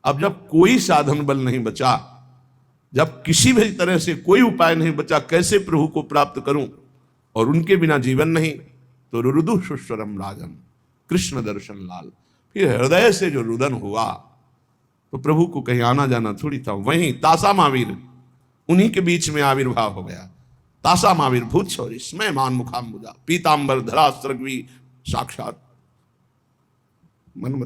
अब जब कोई साधन बल नहीं बचा, जब किसी भी तरह से कोई उपाय नहीं बचा, कैसे प्रभु को प्राप्त करूं, और उनके बिना जीवन नहीं, तो रुदु सुस्वरम राजन, कृष्ण दर्शन लाल। फिर हृदय से जो रुदन हुआ, तो प्रभु को कहीं आना जाना थोड़ी था। वहीं तासा महावीर, उन्हीं के बीच में आविर्भाव हो गया। तासा महावीर भूत शौरी स्मय मान मुखाम्बुजा, पीतांबर धरा सृग्वी साक्षात मन